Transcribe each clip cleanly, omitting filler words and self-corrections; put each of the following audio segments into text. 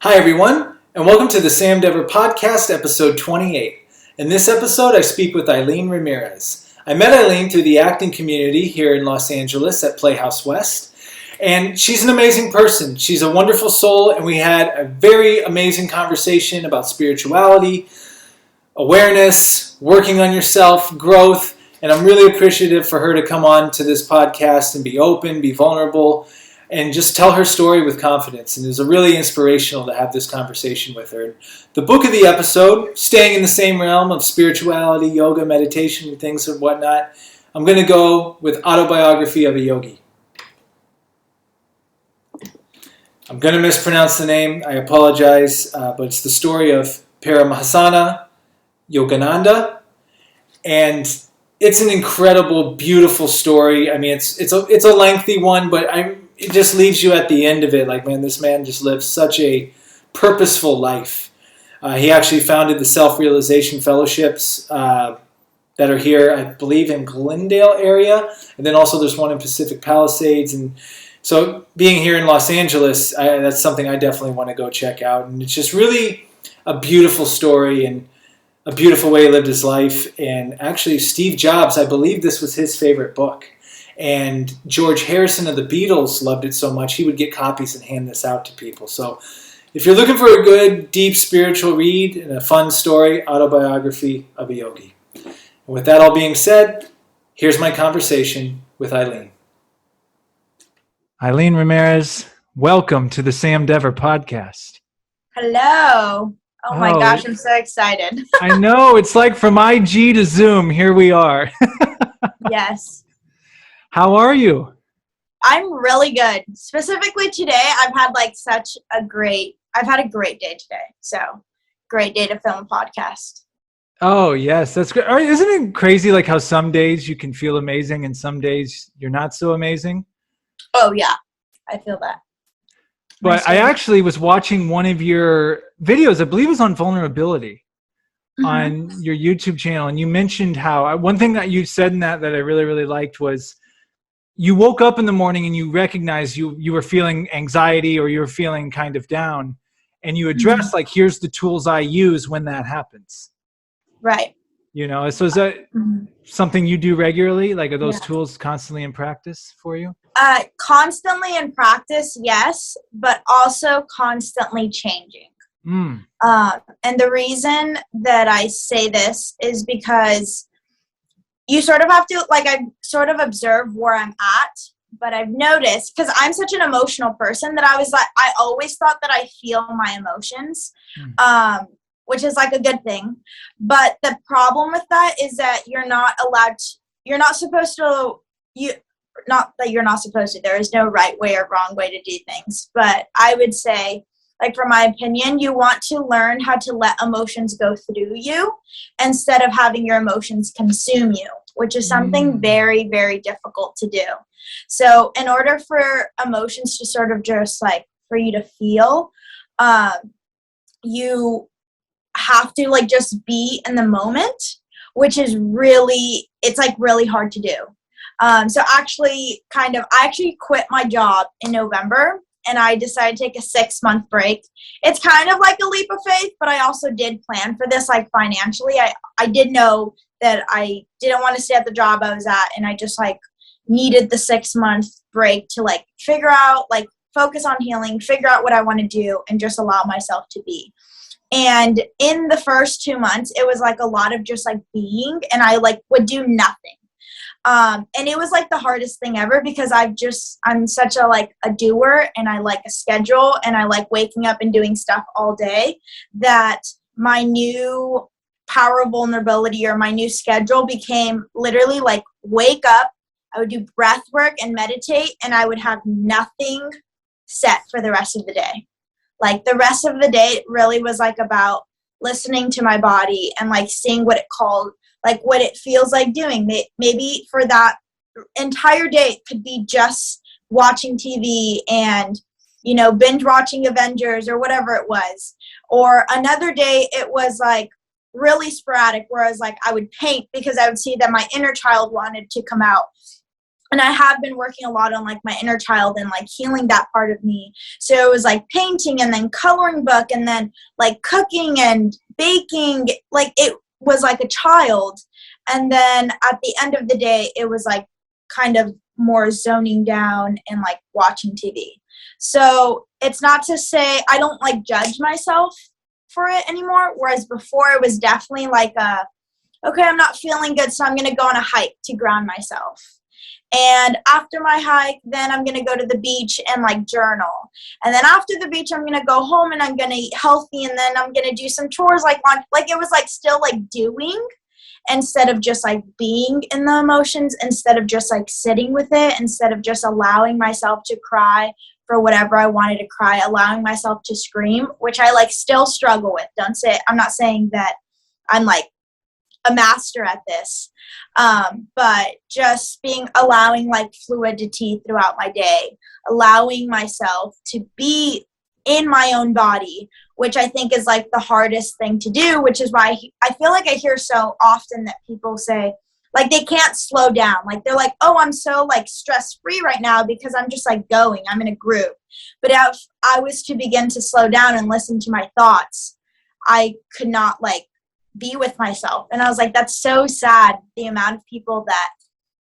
Hi, everyone, and welcome to the Sam Dever Podcast, episode 28. In this episode, I speak with Aileen Ramirez. I met Aileen through the acting community here in Los Angeles at Playhouse West, and she's an amazing person. She's a wonderful soul, and we had a very amazing conversation about spirituality, awareness, working on yourself, growth, and I'm really appreciative for her to come on to this podcast and be open, be vulnerable, and just tell her story with confidence. And it was really inspirational to have this conversation with her. The book of the episode, staying in the same realm of spirituality, yoga, meditation, and things and whatnot, I'm going to go with Autobiography of a Yogi. I'm going to mispronounce the name. I apologize, but it's the story of Paramahansa Yogananda, and it's an incredible, beautiful story. I mean, it's a lengthy one, but it just leaves you at the end of it like, man, this man just lived such a purposeful life. He actually founded the Self-Realization Fellowships that are here, I believe, in Glendale area, and then also there's one in Pacific Palisades. And so being here in Los Angeles, that's something I definitely want to go check out. And it's just really a beautiful story and a beautiful way he lived his life. And actually, Steve Jobs, I believe this was his favorite book. And George Harrison of the Beatles loved it so much, he would get copies and hand this out to people. So if you're looking for a good, deep spiritual read and a fun story, Autobiography of a Yogi. And with that all being said, here's my conversation with Aileen. Aileen Ramirez, welcome to the Sam Dever Podcast. Hello. Oh my gosh, I'm so excited. I know, it's like from IG to Zoom, here we are. Yes. How are you? I'm really good. Specifically today, I've had a great day today. So, great day to film a podcast. Oh, yes, that's great. Isn't it crazy like how some days you can feel amazing and some days you're not so amazing? Oh, yeah. I feel that. But I actually was watching one of your videos, I believe it was on vulnerability, on your YouTube channel. And you mentioned how, one thing that you said in that I really, really liked was, you woke up in the morning and you recognized you were feeling anxiety or you were feeling kind of down, and you addressed like, here's the tools I use when that happens. Right. You know, so is that something you do regularly? Like, are those tools constantly in practice for you? Constantly in practice, yes, but also constantly changing. And the reason that I say this is because you sort of have to, I sort of observe where I'm at, but I've noticed, because I'm such an emotional person, that I always thought that I feel my emotions, which is like a good thing. But the problem with that is that not that supposed to, there is no right way or wrong way to do things. But I would say, from my opinion, you want to learn how to let emotions go through you instead of having your emotions consume you, which is something very, very difficult to do. So in order for emotions to sort of just for you to feel, you have to just be in the moment, which is really hard to do. So I actually quit my job in November, and I decided to take a 6-month break. It's kind of like a leap of faith, but I also did plan for this, financially. I did know that I didn't want to stay at the job I was at, and I just, needed the 6-month break to, figure out, focus on healing, figure out what I want to do, and just allow myself to be. And in the first 2 months, it was, a lot of just, being, and I, would do nothing. And it was the hardest thing ever, because I'm such a doer, and I like a schedule, and I like waking up and doing stuff all day, that my new power of vulnerability, or my new schedule, became literally wake up, I would do breath work and meditate, and I would have nothing set for the rest of the day. The rest of the day really was about listening to my body and seeing what it called, what it feels like doing. Maybe for that entire day, it could be just watching TV and, binge watching Avengers or whatever it was. Or another day, it was really sporadic, whereas I would paint because I would see that my inner child wanted to come out. And I have been working a lot on like my inner child and like healing that part of me. So it was like painting and then coloring book and then like cooking and baking. Like it was like a child. And then at the end of the day, it was like kind of more zoning down and like watching TV. So it's not to say I don't like judge myself for it anymore. Whereas before it was definitely like okay, I'm not feeling good, so I'm going to go on a hike to ground myself. And after my hike, then I'm going to go to the beach and like journal. And then after the beach, I'm going to go home and I'm going to eat healthy. And then I'm going to do some chores like it was like still like doing instead of just like being in the emotions, instead of just like sitting with it, instead of just allowing myself to cry for whatever I wanted to cry, allowing myself to scream, which I like still struggle with. I'm not saying that I'm like a master at this, but just allowing like fluidity throughout my day, allowing myself to be in my own body, which I think is like the hardest thing to do, which is why I feel like I hear so often that people say like they can't slow down. Like they're like, oh, I'm so like stress free right now because I'm just like going, I'm in a groove. But if I was to begin to slow down and listen to my thoughts, I could not like be with myself. And I was like, that's so sad, the amount of people that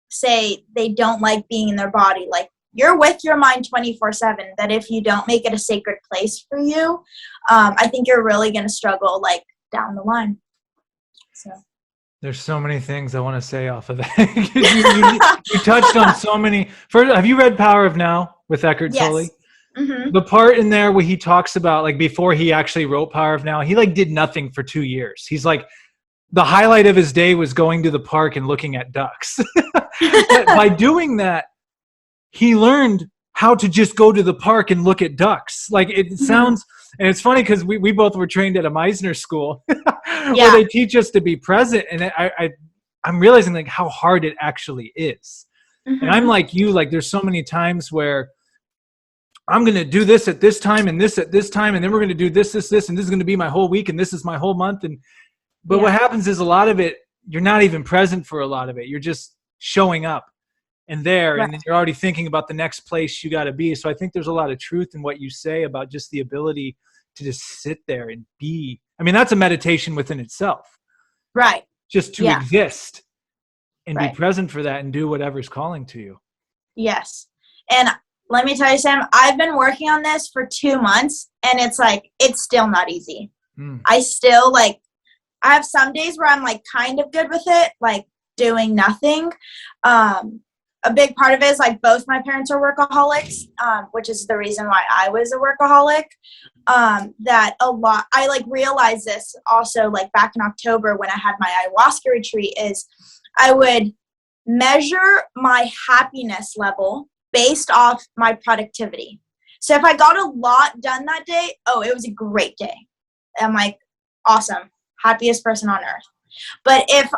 say they don't like being in their body. Like you're with your mind 24/7, that if you don't make it a sacred place for you, I think you're really going to struggle like down the line. So there's so many things I want to say off of that. you touched on so many. First, have you read Power of Now with Eckhart Tolle? Yes. Mm-hmm. The part in there where he talks about like before he actually wrote Power of Now, he like did nothing for 2 years. He's like, the highlight of his day was going to the park and looking at ducks. But by doing that, he learned how to just go to the park and look at ducks. Like it sounds, and it's funny because we both were trained at a Meisner school where they teach us to be present. And I'm realizing like how hard it actually is. Mm-hmm. And I'm like you, like there's so many times where I'm going to do this at this time and this at this time. And then we're going to do this, and this is going to be my whole week. And this is my whole month. But what happens is a lot of it, you're not even present for a lot of it. You're just showing up and there, right. And then you're already thinking about the next place you got to be. So I think there's a lot of truth in what you say about just the ability to just sit there and be. I mean, that's a meditation within itself. Right. Just to exist and be present for that and do whatever's calling to you. Yes. And let me tell you, Sam, I've been working on this for 2 months and it's like, it's still not easy. I still like, I have some days where I'm like kind of good with it, like doing nothing. A big part of it is like both my parents are workaholics, which is the reason why I was a workaholic. That a lot, I like realized this also like back in October when I had my ayahuasca retreat, is I would measure my happiness level based off my productivity. So if I got a lot done that day, oh, it was a great day. I'm like, awesome, happiest person on earth. But if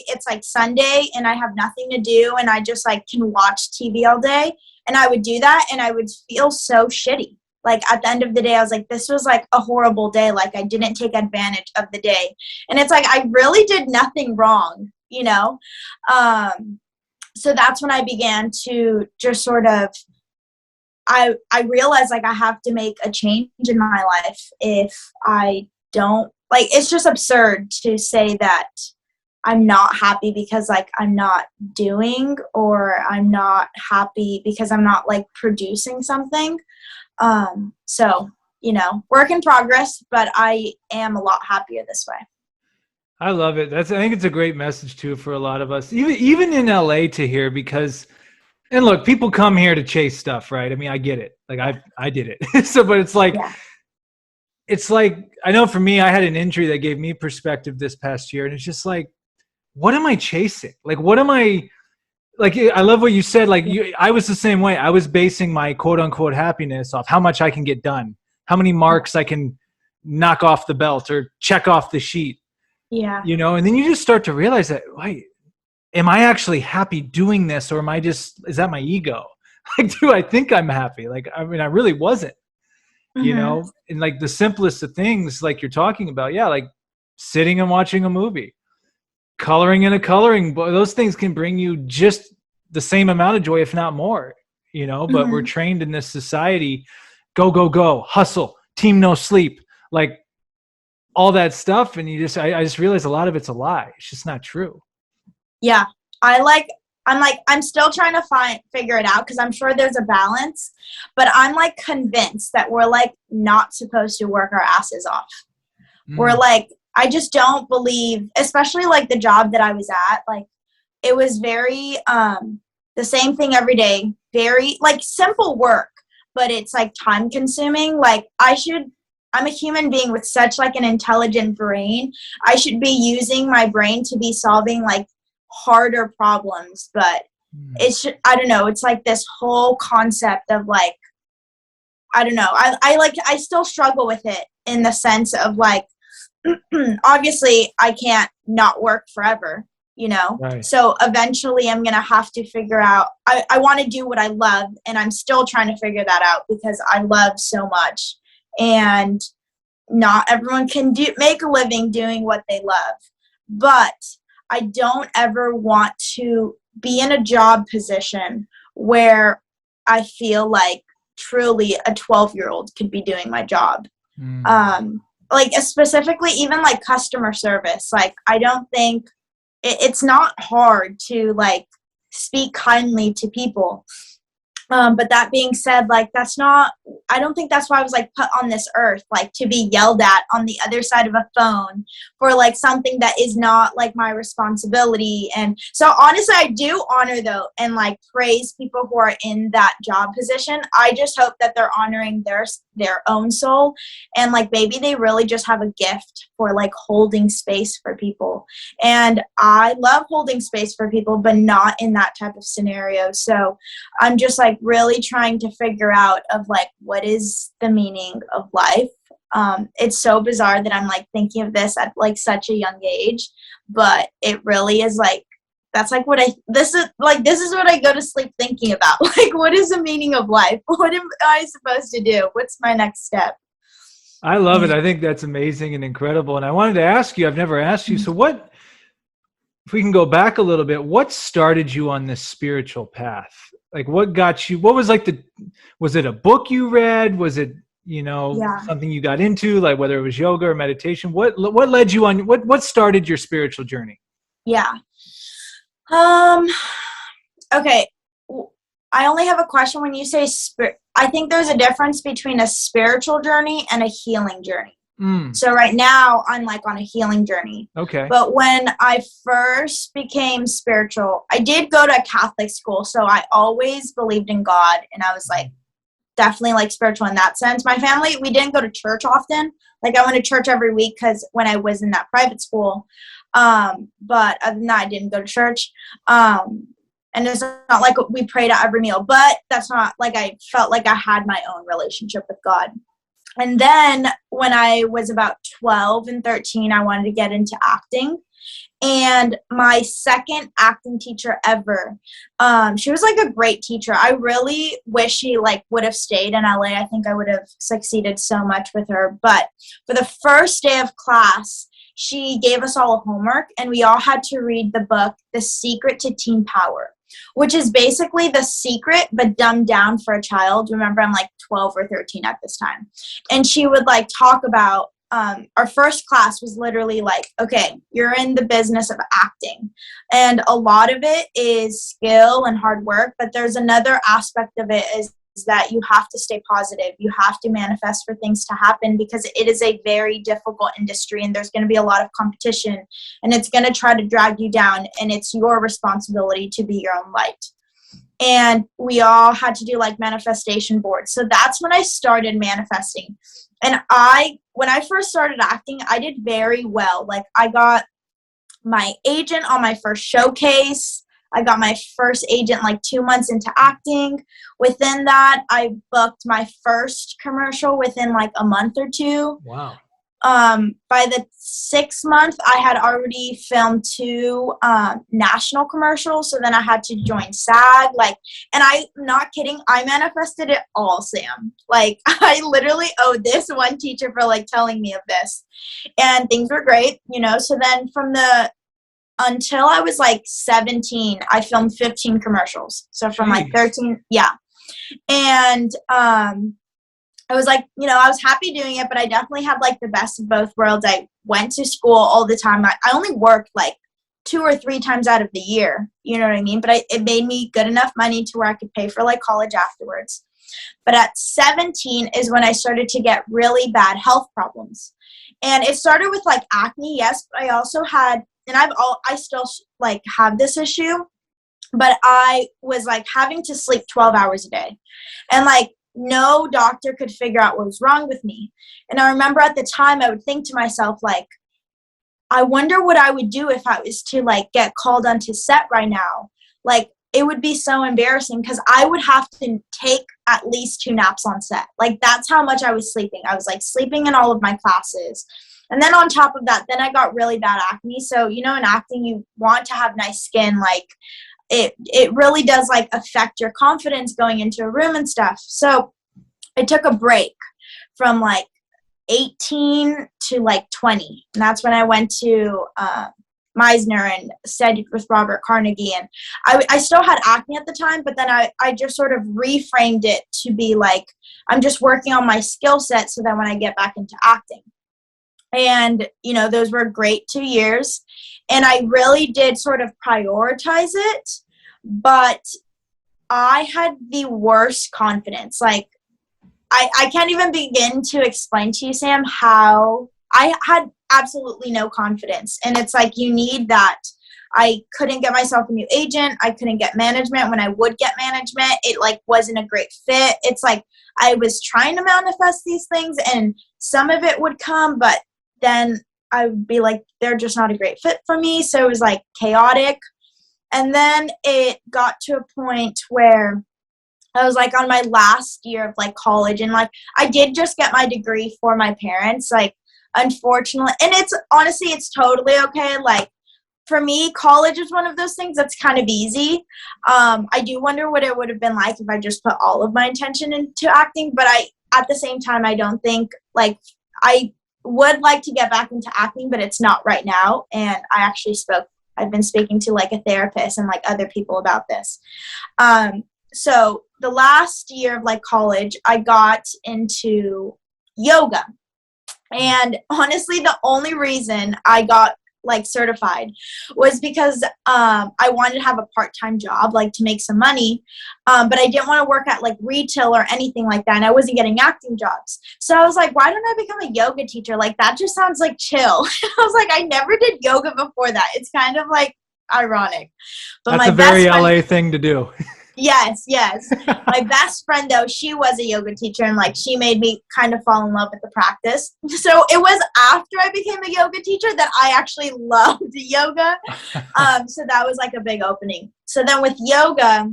it's like Sunday and I have nothing to do and I just like can watch TV all day, and I would do that and I would feel so shitty. Like at the end of the day, I was like, this was like a horrible day. Like I didn't take advantage of the day. And it's like, I really did nothing wrong, you know? So that's when I began to just sort of, I realized like I have to make a change in my life if I don't, like, it's just absurd to say that I'm not happy because like I'm not doing, or I'm not happy because I'm not like producing something. So, you know, work in progress, but I am a lot happier this way. I love it. I think it's a great message too for a lot of us, even in LA to hear, because, and look, people come here to chase stuff, right? I mean, I get it. Like I did it. So, but it's like, it's like, I know for me, I had an injury that gave me perspective this past year. And it's just like, what am I chasing? Like, what am I, like, I love what you said. Like I was the same way. I was basing my quote unquote happiness off how much I can get done, how many marks I can knock off the belt or check off the sheet. Yeah. You know, and then you just start to realize that, wait, am I actually happy doing this? Or is that my ego? Like, do I think I'm happy? Like, I mean, I really wasn't. You know, and like the simplest of things, like you're talking about, like sitting and watching a movie, coloring in a coloring book, those things can bring you just the same amount of joy, if not more, but we're trained in this society, go, go, go, hustle, team, no sleep, like all that stuff. And I just realized a lot of it's a lie. It's just not true. Yeah. I'm still trying to figure it out because I'm sure there's a balance, but I'm like convinced that we're like not supposed to work our asses off. We're like, I just don't believe, especially like the job that I was at, like it was very, the same thing every day, very like simple work, but it's like time consuming. Like I'm a human being with such like an intelligent brain. I should be using my brain to be solving like harder problems, but I don't know. It's like this whole concept of like, I don't know. I still struggle with it in the sense of like, obviously I can't not work forever, Right. So eventually I'm going to have to figure out, I want to do what I love, and I'm still trying to figure that out because I love so much, and not everyone can make a living doing what they love. But I don't ever want to be in a job position where I feel like truly a 12-year-old could be doing my job. Like specifically even like customer service. Like I don't think it's not hard to like speak kindly to people. But that being said, like I don't think that's why I was like put on this earth, like to be yelled at on the other side of a phone for like something that is not like my responsibility. And so honestly, I do honor though and like praise people who are in that job position. I just hope that they're honoring their own soul, and like maybe they really just have a gift for like holding space for people. And I love holding space for people, but not in that type of scenario. So I'm just like really trying to figure out of like what is the meaning of life. It's so bizarre that I'm like thinking of this at like such a young age, but it really is like that's like this is what I go to sleep thinking about. Like, what is the meaning of life? What am I supposed to do? What's my next step? I love it. I think that's amazing and incredible. And I wanted to ask you, I've never asked you, so if we can go back a little bit, what started you on this spiritual path? Like what got you, what was like was it a book you read? Was it, something you got into, like whether it was yoga or meditation? What led you on, what started your spiritual journey? Yeah. Okay. I only have a question when you say I think there's a difference between a spiritual journey and a healing journey. So right now I'm like on a healing journey. Okay. But when I first became spiritual, I did go to a Catholic school. So I always believed in God, and I was like definitely like spiritual in that sense. My family, we didn't go to church often. Like I went to church every week because when I was in that private school, but other than that, I didn't go to church. And it's not like we prayed at every meal, but that's not like I felt like I had my own relationship with God. And then when I was about 12 and 13, I wanted to get into acting. And my second acting teacher ever, she was like a great teacher. I really wish she like would have stayed in LA. I think I would have succeeded so much with her. But for the first day of class, she gave us all a homework, and we all had to read the book, The Secret to Teen Power, which is basically The Secret, but dumbed down for a child. Remember, I'm like 12 or 13 at this time. And she would like talk about, our first class was literally like, okay, you're in the business of acting. And a lot of it is skill and hard work, but there's another aspect of it is that you have to stay positive. You have to manifest for things to happen because it is a very difficult industry, and there's going to be a lot of competition, and it's going to try to drag you down, and it's your responsibility to be your own light. And we all had to do like manifestation boards. So that's when I started manifesting. And when I first started acting, I did very well. Like I got my agent on my first showcase. I got my first agent like 2 months into acting. Within that, I booked my first commercial within like a month or two. Wow. By the 6th month, I had already filmed 2 national commercials. So then I had to join SAG. Like, and I'm not kidding, I manifested it all, Sam. Like, I literally owe this one teacher for like telling me of this. And things were great, So then from the until I was like 17, I filmed 15 commercials. So from like 13, yeah. And I was like, I was happy doing it, but I definitely had like the best of both worlds. I went to school all the time. I only worked like 2 or 3 times out of the year, you know what I mean? But it made me good enough money to where I could pay for like college afterwards. But at 17 is when I started to get really bad health problems. And it started with like acne, yes, but I also had, and I still like have this issue, but I was like having to sleep 12 hours a day. And like no doctor could figure out what was wrong with me. And I remember at the time I would think to myself, like, I wonder what I would do if I was to like get called onto set right now. Like, it would be so embarrassing because I would have to take at least 2 naps on set. Like, that's how much I was sleeping. I was like sleeping in all of my classes. And then on top of that, then I got really bad acne. So, in acting, you want to have nice skin. Like, it really does like affect your confidence going into a room and stuff. So I took a break from like 18 to like 20. And that's when I went to Meisner and studied with Robert Carnegie. And I still had acne at the time, but then I just sort of reframed it to be like, I'm just working on my skill set so that when I get back into acting. And, those were great 2 years. And I really did sort of prioritize it, but I had the worst confidence. Like, I can't even begin to explain to you, Sam, how I had absolutely no confidence. And it's like, you need that. I couldn't get myself a new agent. I couldn't get management. When I would get management, it like wasn't a great fit. It's like I was trying to manifest these things and some of it would come, but then I would be like, they're just not a great fit for me. So it was like chaotic. And then it got to a point where I was like on my last year of like college, and like I did just get my degree for my parents. Like, unfortunately, and it's totally okay. Like, for me, college is one of those things that's kind of easy. I do wonder what it would have been like if I just put all of my attention into acting, but at the same time, I don't think, like, I would like to get back into acting, but it's not right now. And I've been speaking to like a therapist and like other people about this. So the last year of like college, I got into yoga. And honestly, the only reason I got like certified was because I wanted to have a part-time job, like to make some money, but I didn't want to work at like retail or anything like that, and I wasn't getting acting jobs. So I was like, why don't I become a yoga teacher? Like, that just sounds like chill. I was like, I never did yoga before that. It's kind of like ironic. But that's my a very best friend, LA thing to do. Yes. My best friend, though, she was a yoga teacher, and like she made me kind of fall in love with the practice. So it was after I became a yoga teacher that I actually loved yoga. So that was like a big opening. So then with yoga,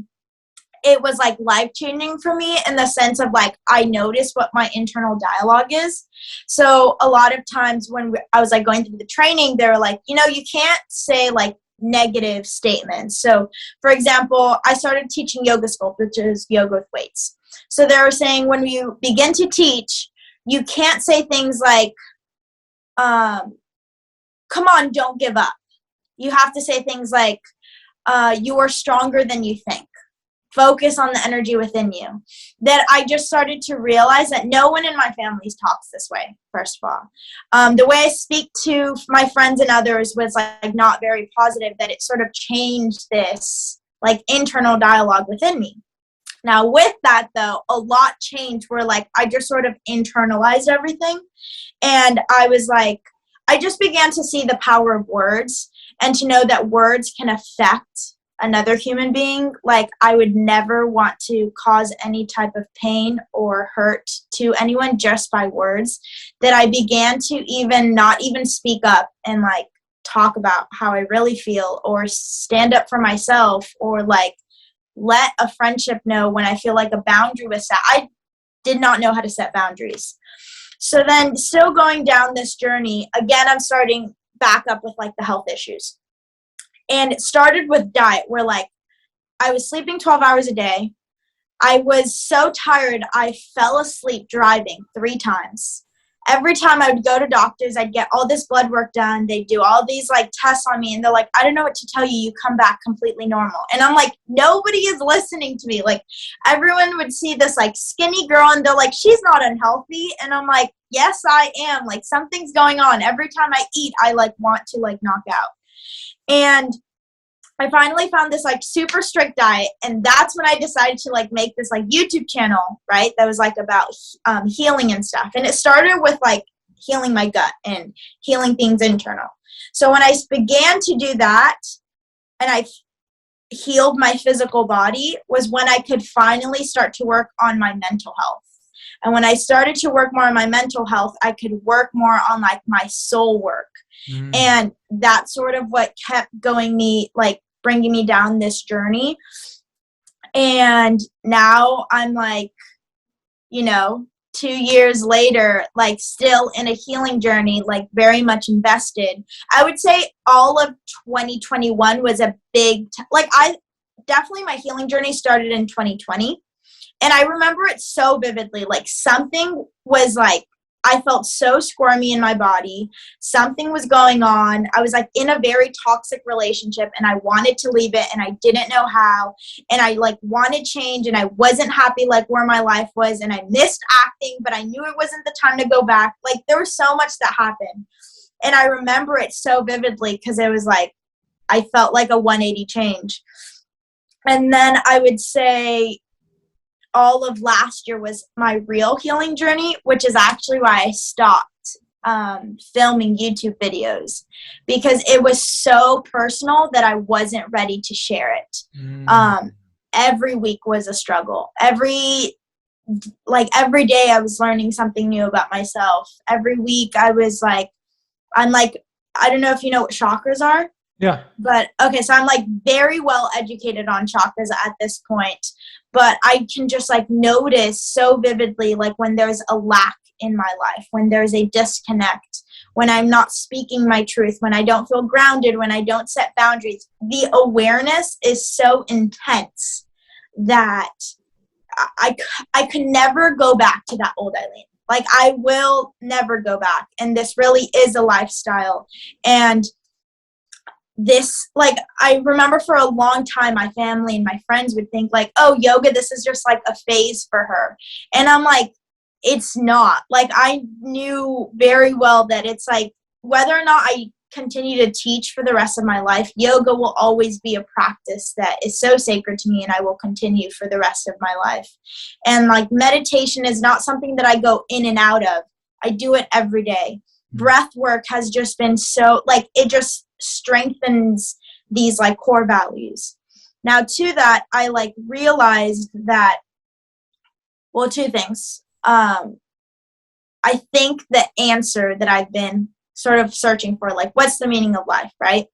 it was like life-changing for me in the sense of like I noticed what my internal dialogue is. So a lot of times when I was like going through the training, they were like, you can't say like negative statements. So for example, I started teaching yoga sculpt, which is yoga with weights. So they were saying when you begin to teach, you can't say things like, come on, don't give up. You have to say things like, you are stronger than you think. Focus on the energy within you. That I just started to realize that no one in my family talks this way, first of all. The way I speak to my friends and others was like not very positive, that it sort of changed this like internal dialogue within me. Now with that though, a lot changed where like I just sort of internalized everything. And I was like, I just began to see the power of words and to know that words can affect another human being. Like, I would never want to cause any type of pain or hurt to anyone just by words. That I began to not even speak up and like talk about how I really feel, or stand up for myself, or like let a friendship know when I feel like a boundary was set. I did not know how to set boundaries. So then still going down this journey, again, I'm starting back up with like the health issues. And it started with diet, where like I was sleeping 12 hours a day. I was so tired, I fell asleep driving 3 times. every time I would go to doctors, I'd get all this blood work done. They'd do all these like tests on me, and they're like, I don't know what to tell you. You come back completely normal. And I'm like, nobody is listening to me. Like, everyone would see this like skinny girl, and they're like, she's not unhealthy. And I'm like, yes, I am. Like, something's going on. Every time I eat, I like want to like knock out. And I finally found this like super strict diet, and that's when I decided to like make this like YouTube channel, right? That was like about healing and stuff. And it started with like healing my gut and healing things internal. So when I began to do that and I healed my physical body was when I could finally start to work on my mental health. And when I started to work more on my mental health, I could work more on like my soul work. And that's sort of what kept going me, like bringing me down this journey. And now I'm like, 2 years later, like still in a healing journey, like very much invested. I would say all of 2021 was a big, definitely my healing journey started in 2020. And I remember it so vividly, like something was like, I felt so squirmy in my body. Something was going on. I was like in a very toxic relationship, and I wanted to leave it, and I didn't know how. And I like wanted change, and I wasn't happy like where my life was, and I missed acting, but I knew it wasn't the time to go back. Like there was so much that happened. And I remember it so vividly because it was like, I felt like a 180 change. And then I would say all of last year was my real healing journey, which is actually why I stopped filming YouTube videos, because it was so personal that I wasn't ready to share it. Every week was a struggle. Every day I was learning something new about myself. Every week I was like, I don't know if you know what chakras are. Yeah. But okay, so I'm like very well educated on chakras at this point, but I can just like notice so vividly like when there's a lack in my life, when there's a disconnect, when I'm not speaking my truth, when I don't feel grounded, when I don't set boundaries. The awareness is so intense that I could never go back to that old Aileen. Like I will never go back. And this really is a lifestyle. And this, like, I remember for a long time, my family and my friends would think like, oh, yoga, this is just like a phase for her. And I'm like, it's not. Like, I knew very well that it's like, whether or not I continue to teach for the rest of my life, yoga will always be a practice that is so sacred to me, and I will continue for the rest of my life. And like meditation is not something that I go in and out of. I do it every day. Breath work has just been so, like, it just strengthens these like core values. Now to that, I like realized that, well, two things. I think the answer that I've been sort of searching for, like, what's the meaning of life, right?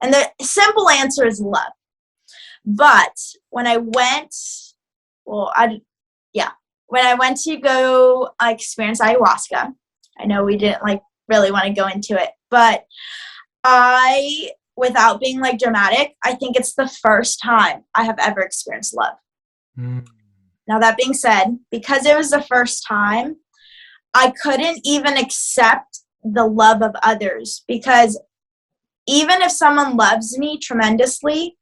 And the simple answer is love. But when I went, when I went to go experience ayahuasca, I know we didn't like really want to go into it, but I, without being like dramatic, I think it's the first time I have ever experienced love. Now that being said, because it was the first time, I couldn't even accept the love of others, because even if someone loves me tremendously,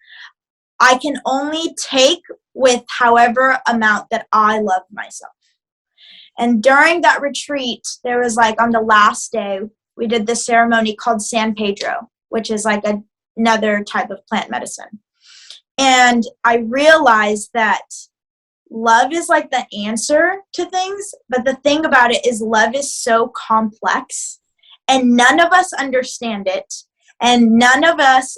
I can only take with however amount that I love myself. And during that retreat, there was like on the last day, we did this ceremony called San Pedro, which is like another type of plant medicine. And I realized that love is like the answer to things, but the thing about it is love is so complex, and none of us understand it, and none of us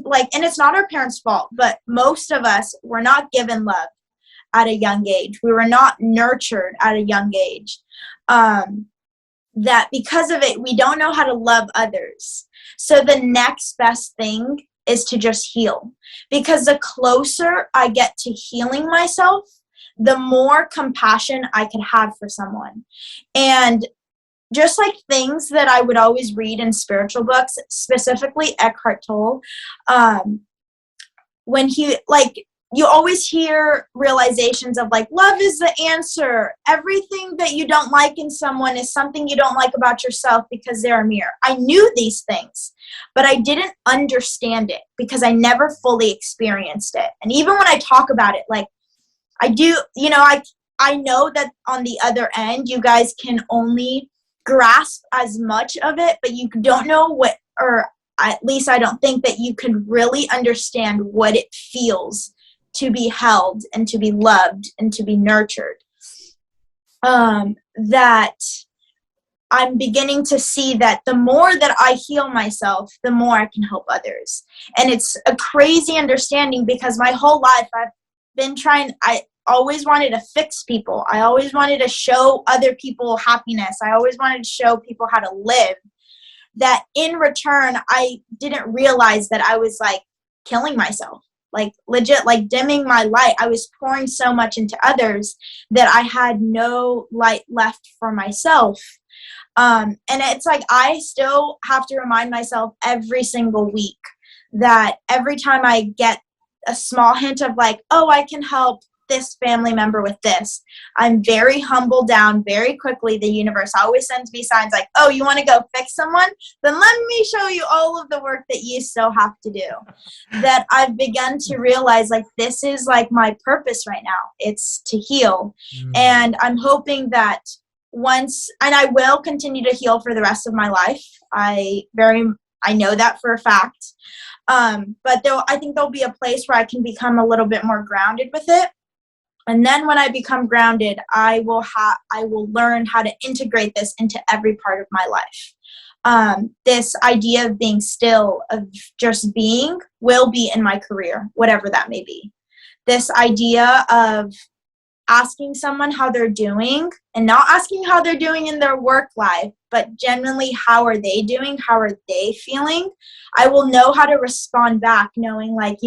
like, and it's not our parents' fault, but most of us were not given love at a young age. We were not nurtured at a young age. That because of it, we don't know how to love others. So the next best thing is to just heal, because the closer I get to healing myself, the more compassion I can have for someone. And just like things that I would always read in spiritual books, specifically Eckhart Tolle, when he, like, you always hear realizations of like, love is the answer. Everything that you don't like in someone is something you don't like about yourself because they're a mirror. I knew these things, but I didn't understand it because I never fully experienced it. And even when I talk about it, like I do, I know that on the other end, you guys can only grasp as much of it, but you don't know what, or at least I don't think that you can really understand what it feels to be held and to be loved and to be nurtured. That I'm beginning to see that the more that I heal myself, the more I can help others. And it's a crazy understanding because my whole life I've been I always wanted to fix people. I always wanted to show other people happiness. I always wanted to show people how to live. That in return, I didn't realize that I was like killing myself. Like legit, like dimming my light. I was pouring so much into others that I had no light left for myself. And it's like I still have to remind myself every single week that every time I get a small hint of like, oh, I can help this family member with this, I'm very humbled down very quickly. The universe always sends me signs like, oh, you want to go fix someone? Then let me show you all of the work that you still have to do. That I've begun to realize like this is like my purpose right now. It's to heal. And I'm hoping that and I will continue to heal for the rest of my life. I know that for a fact. But I think there'll be a place where I can become a little bit more grounded with it. And then when I become grounded, I will learn how to integrate this into every part of my life. This idea of being still, of just being, will be in my career, whatever that may be. This idea of asking someone how they're doing, and not asking how they're doing in their work life, but genuinely how are they doing, how are they feeling, I will know how to respond back, knowing like,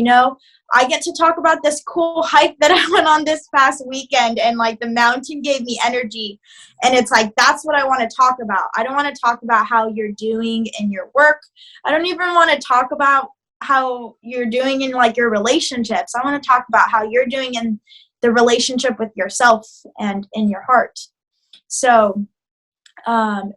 I get to talk about this cool hike that I went on this past weekend, and like the mountain gave me energy, and it's like that's what I want to talk about. I don't want to talk about how you're doing in your work. I don't even want to talk about how you're doing in like your relationships. I want to talk about how you're doing in the relationship with yourself and in your heart. So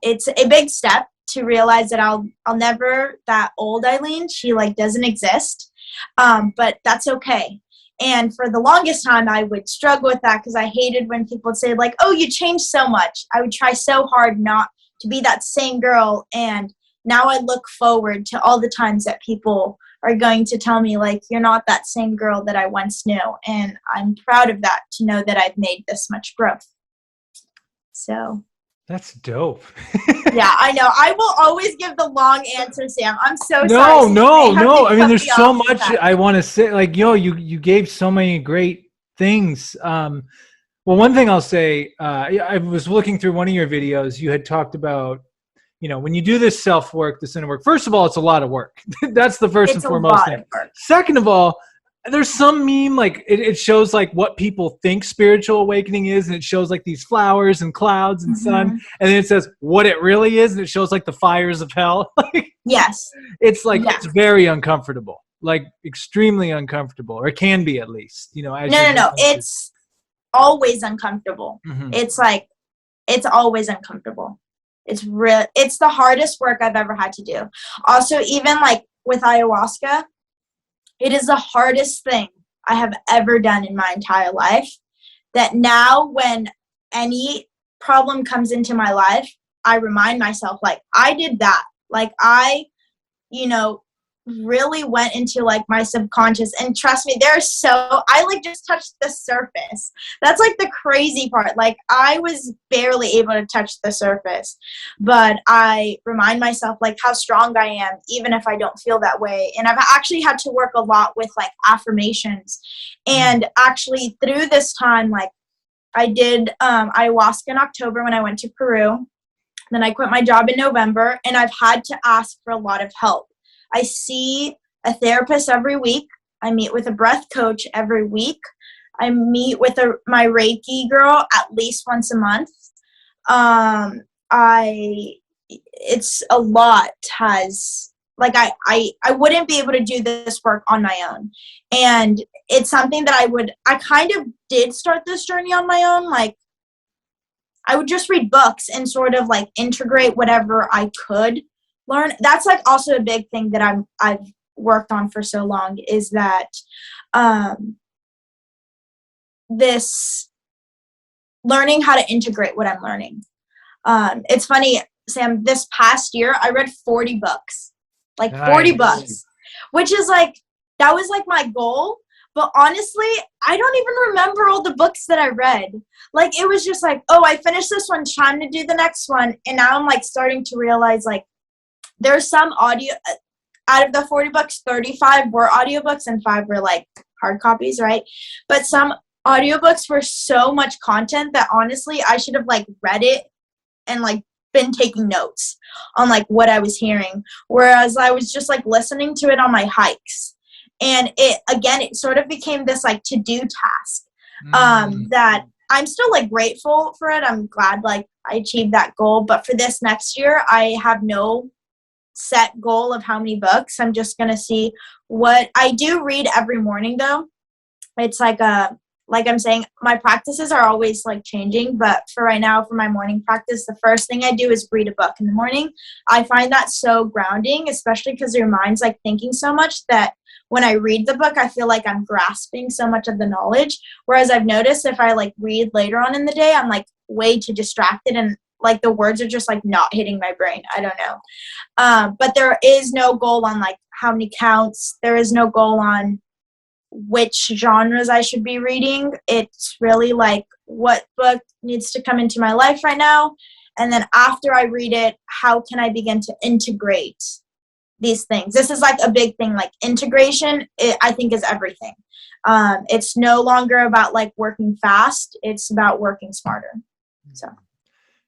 it's a big step to realize that I'll never, that old Aileen, she like doesn't exist. But that's okay. And for the longest time, I would struggle with that because I hated when people would say like, oh, you changed so much. I would try so hard not to be that same girl. And now I look forward to all the times that people are going to tell me like, you're not that same girl that I once knew. And I'm proud of that, to know that I've made this much growth. So that's dope. Yeah, I know. I will always give the long answer, Sam. I'm so sorry. No. I mean, there's so much I want to say. Like, you gave so many great things. Well, one thing I'll say, I was looking through one of your videos. You had talked about, when you do this self-work, this inner work, first of all, it's a lot of work. That's the first and foremost thing. Second of all, there's some meme, like it shows like what people think spiritual awakening is, and it shows like these flowers and clouds and sun, and then it says what it really is, and it shows like the fires of hell. Yes. It's like, it's very uncomfortable, like extremely uncomfortable, or it can be at least, No. It's always uncomfortable. It's like, it's always uncomfortable. It's the hardest work I've ever had to do. Also, even like with ayahuasca, it is the hardest thing I have ever done in my entire life. That now when any problem comes into my life, I remind myself, like, I did that. Like, I, really went into like my subconscious, and trust me, I like just touched the surface. That's like the crazy part. Like, I was barely able to touch the surface, but I remind myself like how strong I am, even if I don't feel that way. And I've actually had to work a lot with like affirmations. And actually through this time, like I did ayahuasca in October when I went to Peru. Then I quit my job in November, and I've had to ask for a lot of help. I see a therapist every week. I meet with a breath coach every week. I meet with my Reiki girl at least once a month. It's a lot has like I wouldn't be able to do this work on my own. And it's something that I kind of did start this journey on my own. Like, I would just read books and sort of like integrate whatever I could learn. That's like also a big thing that I've worked on for so long, is that this learning how to integrate what I'm learning. It's funny, Sam, this past year I read 40 books. Like Nice. 40 books, which is like, that was like my goal. But honestly, I don't even remember all the books that I read. Like, it was just like, oh, I finished this one, time to do the next one. And now I'm like starting to realize, like, there's some audio, out of the 40 books, 35 were audiobooks and 5 were like hard copies, right? But some audiobooks were so much content that honestly, I should have like read it and like been taking notes on like what I was hearing. Whereas I was just like listening to it on my hikes. And it sort of became this like to-do task that I'm still like grateful for it. I'm glad like I achieved that goal. But for this next year, I have no set goal of how many books. I'm just going to see what I do read every morning though. It's like I'm saying, my practices are always like changing, but for right now, for my morning practice, the first thing I do is read a book in the morning. I find that so grounding, especially because your mind's like thinking so much that when I read the book, I feel like I'm grasping so much of the knowledge. Whereas I've noticed if I like read later on in the day, I'm like way too distracted and like the words are just like not hitting my brain. I don't know. But there is no goal on like how many counts. There is no goal on which genres I should be reading. It's really like what book needs to come into my life right now. And then after I read it, how can I begin to integrate these things? This is like a big thing, like integration, I think is everything. It's no longer about like working fast. It's about working smarter. So.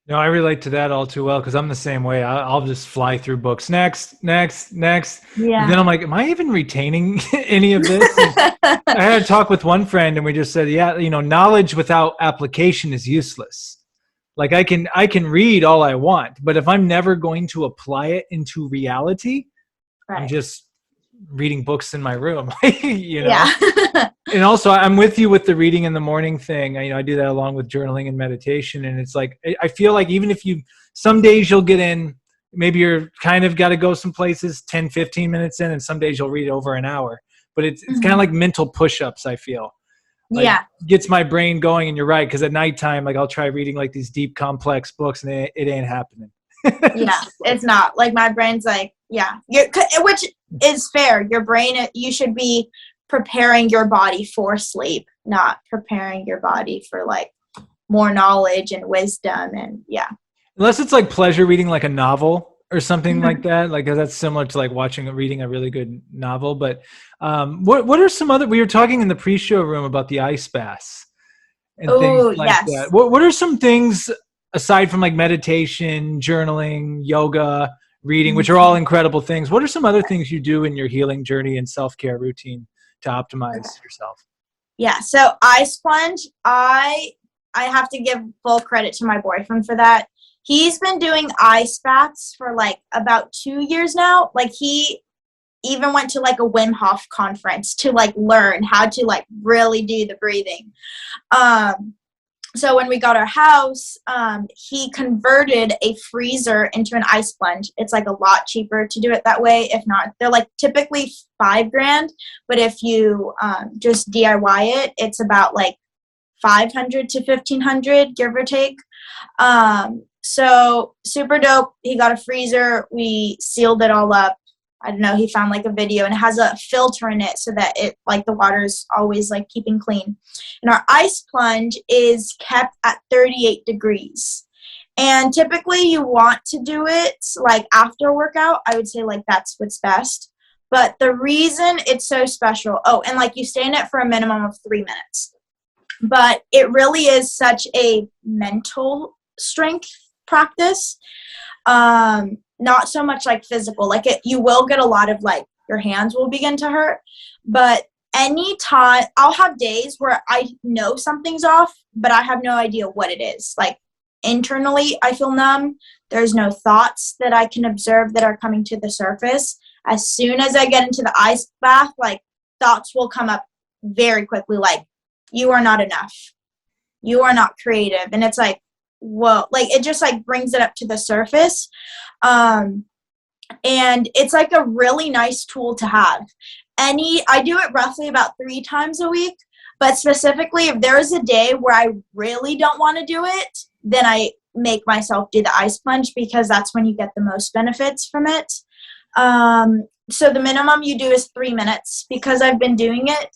No, I relate to that all too well because I'm the same way. I'll just fly through books. Next. Yeah. And then I'm like, am I even retaining any of this? I had a talk with one friend and we just said, yeah, knowledge without application is useless. Like I can read all I want, but if I'm never going to apply it into reality, right. I'm just reading books in my room, Yeah. And also I'm with you with the reading in the morning thing. I do that along with journaling and meditation. And it's like, I feel like even if some days you'll get in, maybe you're kind of got to go some places 10, 15 minutes in, and some days you'll read over an hour, but it's kind of like mental push-ups. I feel like gets my brain going. And you're right. Cause at nighttime, like I'll try reading like these deep, complex books and it ain't happening. Yeah, it's not like my brain's like, which is fair. Your brain, you should be preparing your body for sleep, not preparing your body for like more knowledge and wisdom. And unless it's like pleasure reading like a novel or something like that, like that's similar to like reading a really good novel. But what are some other, we were talking in the pre-show room about the ice baths and things like that. What are some things aside from like meditation, journaling, yoga, reading, which are all incredible things? What are some other things you do in your healing journey and self-care routine to optimize yourself? Yeah. So ice plunge, I have to give full credit to my boyfriend for that. He's been doing ice baths for like about 2 years now. Like he even went to like a Wim Hof conference to like learn how to like really do the breathing. So when we got our house, he converted a freezer into an ice plunge. It's like a lot cheaper to do it that way. If not, they're like typically $5,000, but if you just DIY it, it's about like $500 to $1,500, give or take. So super dope. He got a freezer. We sealed it all up. I don't know, he found like a video and it has a filter in it so that it like the water is always like keeping clean. And our ice plunge is kept at 38 degrees. And typically you want to do it like after a workout. I would say like that's what's best. But the reason it's so special, and like you stay in it for a minimum of 3 minutes. But it really is such a mental strength practice. Not so much like physical, like you will get a lot of like your hands will begin to hurt, but anytime I'll have days where I know something's off, but I have no idea what it is. Like internally, I feel numb. There's no thoughts that I can observe that are coming to the surface. as soon as I get into the ice bath, like thoughts will come up very quickly, like, you are not enough. You are not creative. And it's like, whoa, like it just like brings it up to the surface. And it's like a really nice tool to have. I do it roughly about 3 times a week, but specifically if there's a day where I really don't want to do it, then I make myself do the ice plunge, because that's when you get the most benefits from it. So the minimum you do is 3 minutes, because I've been doing it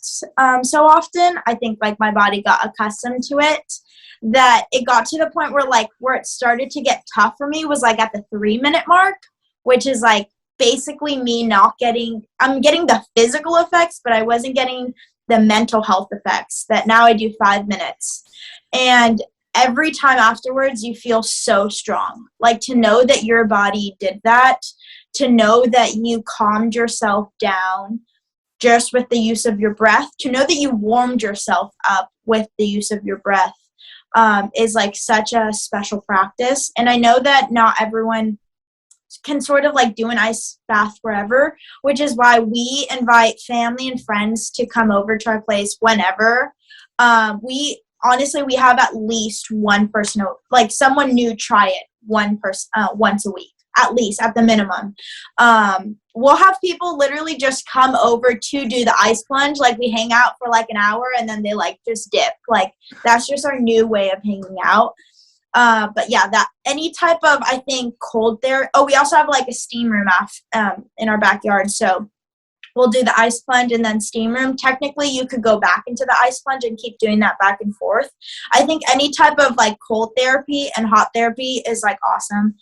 so often. I think like my body got accustomed to it, that it got to the point where it started to get tough for me was like at the 3-minute mark, which is like basically me I'm getting the physical effects, but I wasn't getting the mental health effects, that now I do 5 minutes. And every time afterwards, you feel so strong. Like to know that your body did that, to know that you calmed yourself down just with the use of your breath, to know that you warmed yourself up with the use of your breath, is like such a special practice. And I know that not everyone can sort of like do an ice bath wherever, which is why we invite family and friends to come over to our place whenever. We have at least one person, like someone new, try it once a week, at least, at the minimum. We'll have people literally just come over to do the ice plunge. Like we hang out for like an hour and then they like just dip. Like that's just our new way of hanging out. But yeah, that any type of, I think, cold there. Oh, we also have like a steam room in our backyard. So we'll do the ice plunge and then steam room. Technically, you could go back into the ice plunge and keep doing that back and forth. I think any type of like cold therapy and hot therapy is like awesome.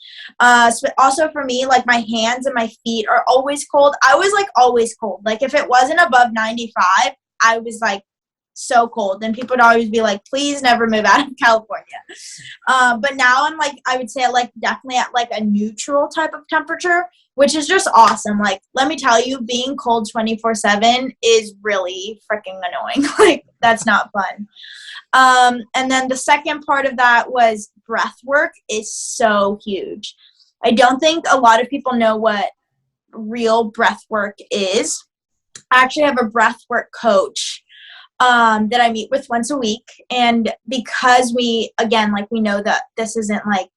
So also for me, like my hands and my feet are always cold. I was like always cold. Like if it wasn't above 95, I was like so cold, and people would always be like, please never move out of California. But now I'm like, I would say like definitely at like a neutral type of temperature, which is just awesome. Like, let me tell you, being cold 24/7 is really freaking annoying. Like that's not fun. And then the second part of that was breath work is so huge. I don't think a lot of people know what real breath work is. I actually have a breath work coach that I meet with once a week. And because we know that this isn't like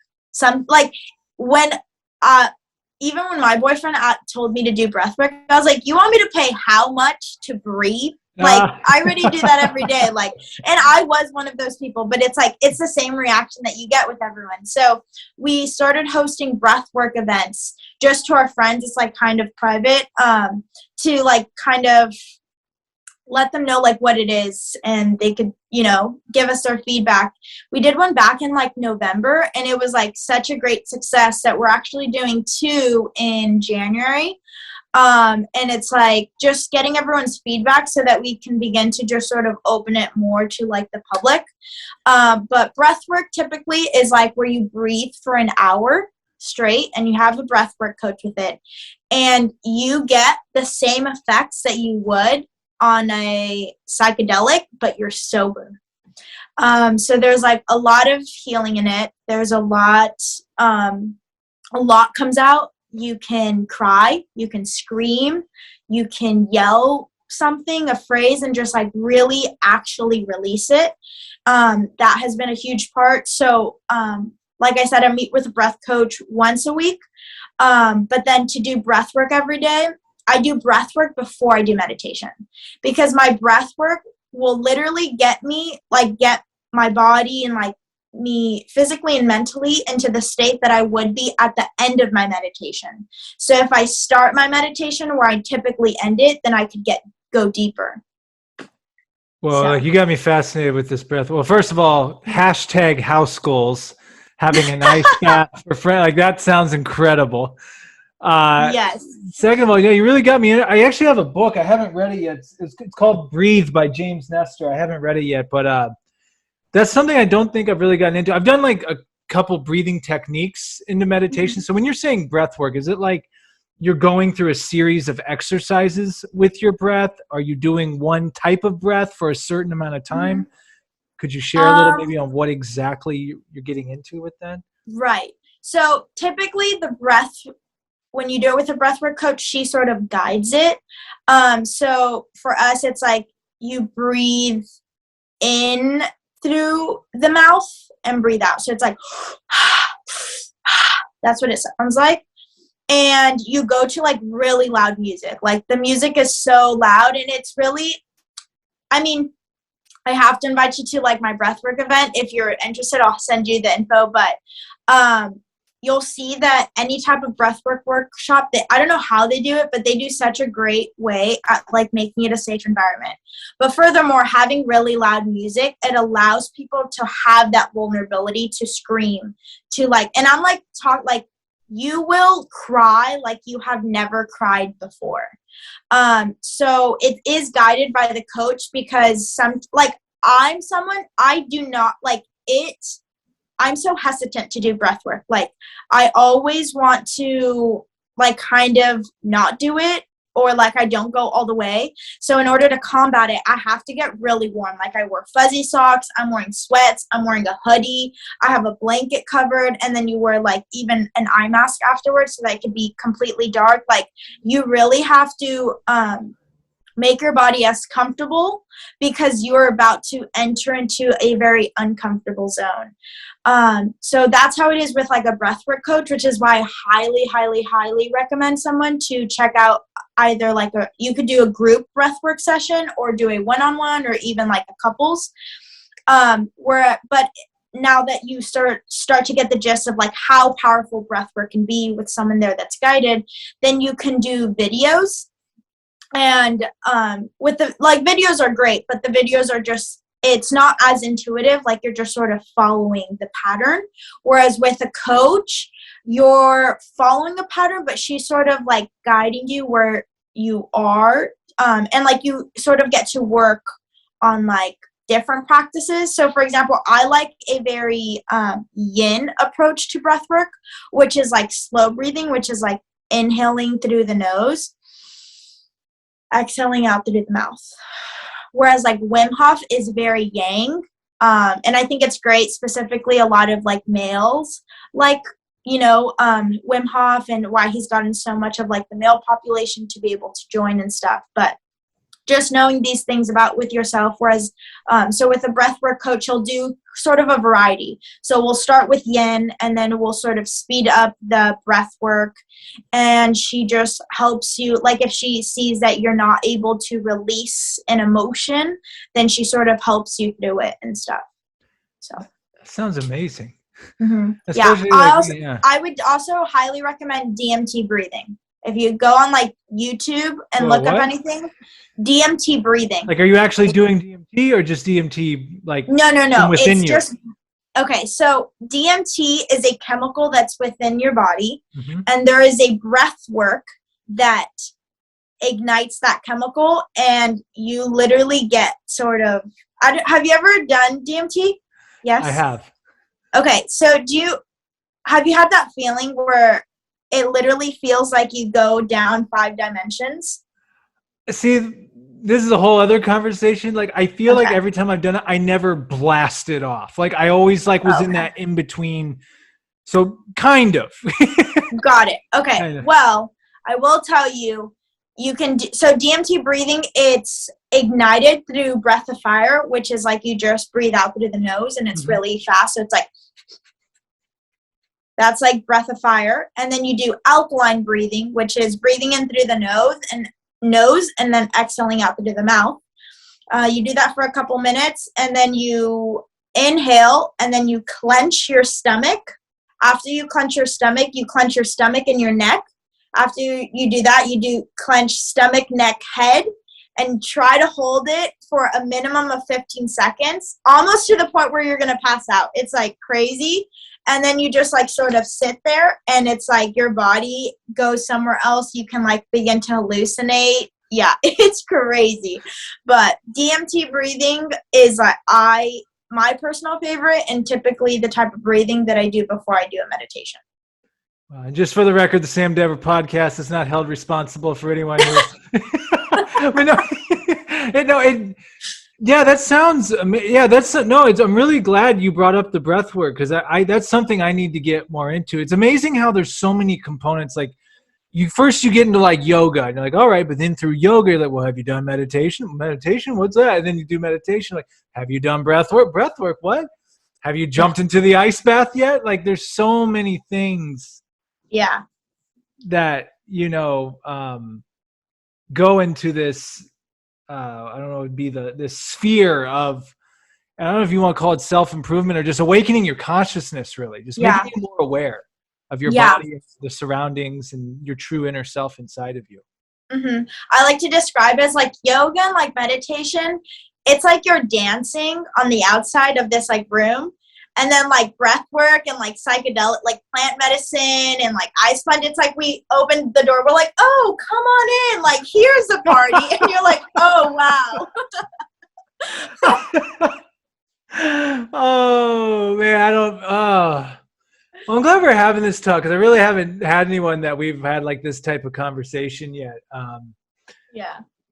even when my boyfriend told me to do breath work, I was like, you want me to pay how much to breathe? Like, I already do that every day. Like, and I was one of those people, but it's like, it's the same reaction that you get with everyone. So we started hosting breath work events just to our friends. It's like kind of private, to like kind of let them know like what it is, and they could, give us their feedback. We did one back in like November, and it was like such a great success that we're actually doing 2 in January. And it's like just getting everyone's feedback so that we can begin to just sort of open it more to like the public. But breath work typically is like where you breathe for an hour straight and you have a breath work coach with it, and you get the same effects that you would on a psychedelic, but you're sober. So there's like a lot of healing in it. There's a lot comes out. You can cry, you can scream, you can yell something, a phrase, and just like really actually release it. That has been a huge part. So, like I said, I meet with a breath coach once a week. But then to do breath work every day, I do breath work before I do meditation, because my breath work will literally get my body and like me physically and mentally into the state that I would be at the end of my meditation. So if I start my meditation where I typically end it, then I could go deeper. Well, like you got me fascinated with this breath. Well, first of all, #house goals, having a nice bath for friends. Like that sounds incredible. Yes. Second of all, you really got me in it. I actually have a book. I haven't read it yet. It's called Breathe by James Nestor. I haven't read it yet, but that's something I don't think I've really gotten into. I've done like a couple breathing techniques into meditation. Mm-hmm. So when you're saying breath work, is it like you're going through a series of exercises with your breath? Are you doing one type of breath for a certain amount of time? Mm-hmm. Could you share a little maybe on what exactly you're getting into with that? Right. So typically the breath when you do it with a breathwork coach, she sort of guides it. So for us, it's like you breathe in through the mouth and breathe out. So it's like, that's what it sounds like. And you go to like really loud music. Like the music is so loud, and it's really, I mean, I have to invite you to like my breathwork event. If you're interested, I'll send you the info, but you'll see that any type of breathwork workshop, I don't know how they do it, but they do such a great way at like making it a safe environment. But furthermore, having really loud music, it allows people to have that vulnerability to scream, to like, and I'm like, you will cry like you have never cried before. So it is guided by the coach, because I'm someone, I do not like it. I'm so hesitant to do breath work. Like I always want to like kind of not do it, or like I don't go all the way. So in order to combat it, I have to get really warm. Like I wear fuzzy socks, I'm wearing sweats, I'm wearing a hoodie, I have a blanket covered, and then you wear like even an eye mask afterwards so that it can be completely dark. Like you really have to make your body as comfortable, because you're about to enter into a very uncomfortable zone. So that's how it is with like a breathwork coach, which is why I highly, highly, highly recommend someone to check out either like you could do a group breathwork session, or do a one-on-one, or even like a couples. But now that you start to get the gist of like how powerful breathwork can be with someone there that's guided, then you can do videos. And with the like videos are great, but the videos are just, it's not as intuitive. Like you're just sort of following the pattern. Whereas with a coach, you're following a pattern, but she's sort of like guiding you where you are. And like you sort of get to work on like different practices. So for example, I like a very yin approach to breath work, which is like slow breathing, which is like inhaling through the nose, exhaling out through the mouth. Whereas like Wim Hof is very yang. And I think it's great, specifically a lot of like males, like, Wim Hof, and why he's gotten so much of like the male population to be able to join and stuff. But just knowing these things about with yourself. Whereas, so with a breathwork coach, he'll do sort of a variety. So we'll start with yin, and then we'll sort of speed up the breath work. And she just helps you, like if she sees that you're not able to release an emotion, then she sort of helps you through it and stuff. So that sounds amazing. Mm-hmm. I would also highly recommend DMT breathing. If you go on like YouTube and look up anything, DMT breathing. Like, are you actually doing DMT or just DMT like no, within it's you? Just okay. So DMT is a chemical that's within your body, and there is a breath work that ignites that chemical, and you literally get sort of. Have you ever done DMT? Yes, I have. Okay, so have you had that feeling where it literally feels like you go down 5 dimensions? See, this is a whole other conversation. Like, I feel like every time I've done it, I never blasted off. Like, I always was in that in between. So kind of. Got it. Okay. Kind of. Well, I will tell you, you can do, so DMT breathing, it's ignited through breath of fire, which is like you just breathe out through the nose, and it's really fast. So it's like, that's like breath of fire. And then you do alkaline breathing, which is breathing in through the nose and then exhaling out through the mouth. You do that for a couple minutes, and then you inhale, and then you clench your stomach. After you clench your stomach and your neck. After you do that, you do clench stomach, neck, head, and try to hold it for a minimum of 15 seconds, almost to the point where you're going to pass out. It's like crazy. And then you just like sort of sit there, and it's like your body goes somewhere else. You can like begin to hallucinate. Yeah, it's crazy. But DMT breathing is like my personal favorite, and typically the type of breathing that I do before I do a meditation. And just for the record, the Sam Dever podcast is not held responsible for anyone who's. That sounds. I'm really glad you brought up the breath work, because that's something I need to get more into. It's amazing how there's so many components. Like, you get into like yoga and you're like, all right, but then through yoga, you're like, well, have you done meditation? Meditation, what's that? And then you do meditation, like, have you done breath work? Breath work, what? Have you jumped into the ice bath yet? Like, there's so many things that, go into this, I don't know, it would be this sphere of, I don't know if you want to call it self-improvement or just awakening your consciousness, really. Just making you more aware of your body, the surroundings, and your true inner self inside of you. Mm-hmm. I like to describe it as like yoga and like meditation. It's like you're dancing on the outside of this like room, and then like breath work and like psychedelic, like plant medicine and like ice plunge. It's like we opened the door. We're like, oh, come on in. Like, here's the party. And you're like, oh, wow. Oh, man. Well, I'm glad we're having this talk because I really haven't had anyone that we've had like this type of conversation yet.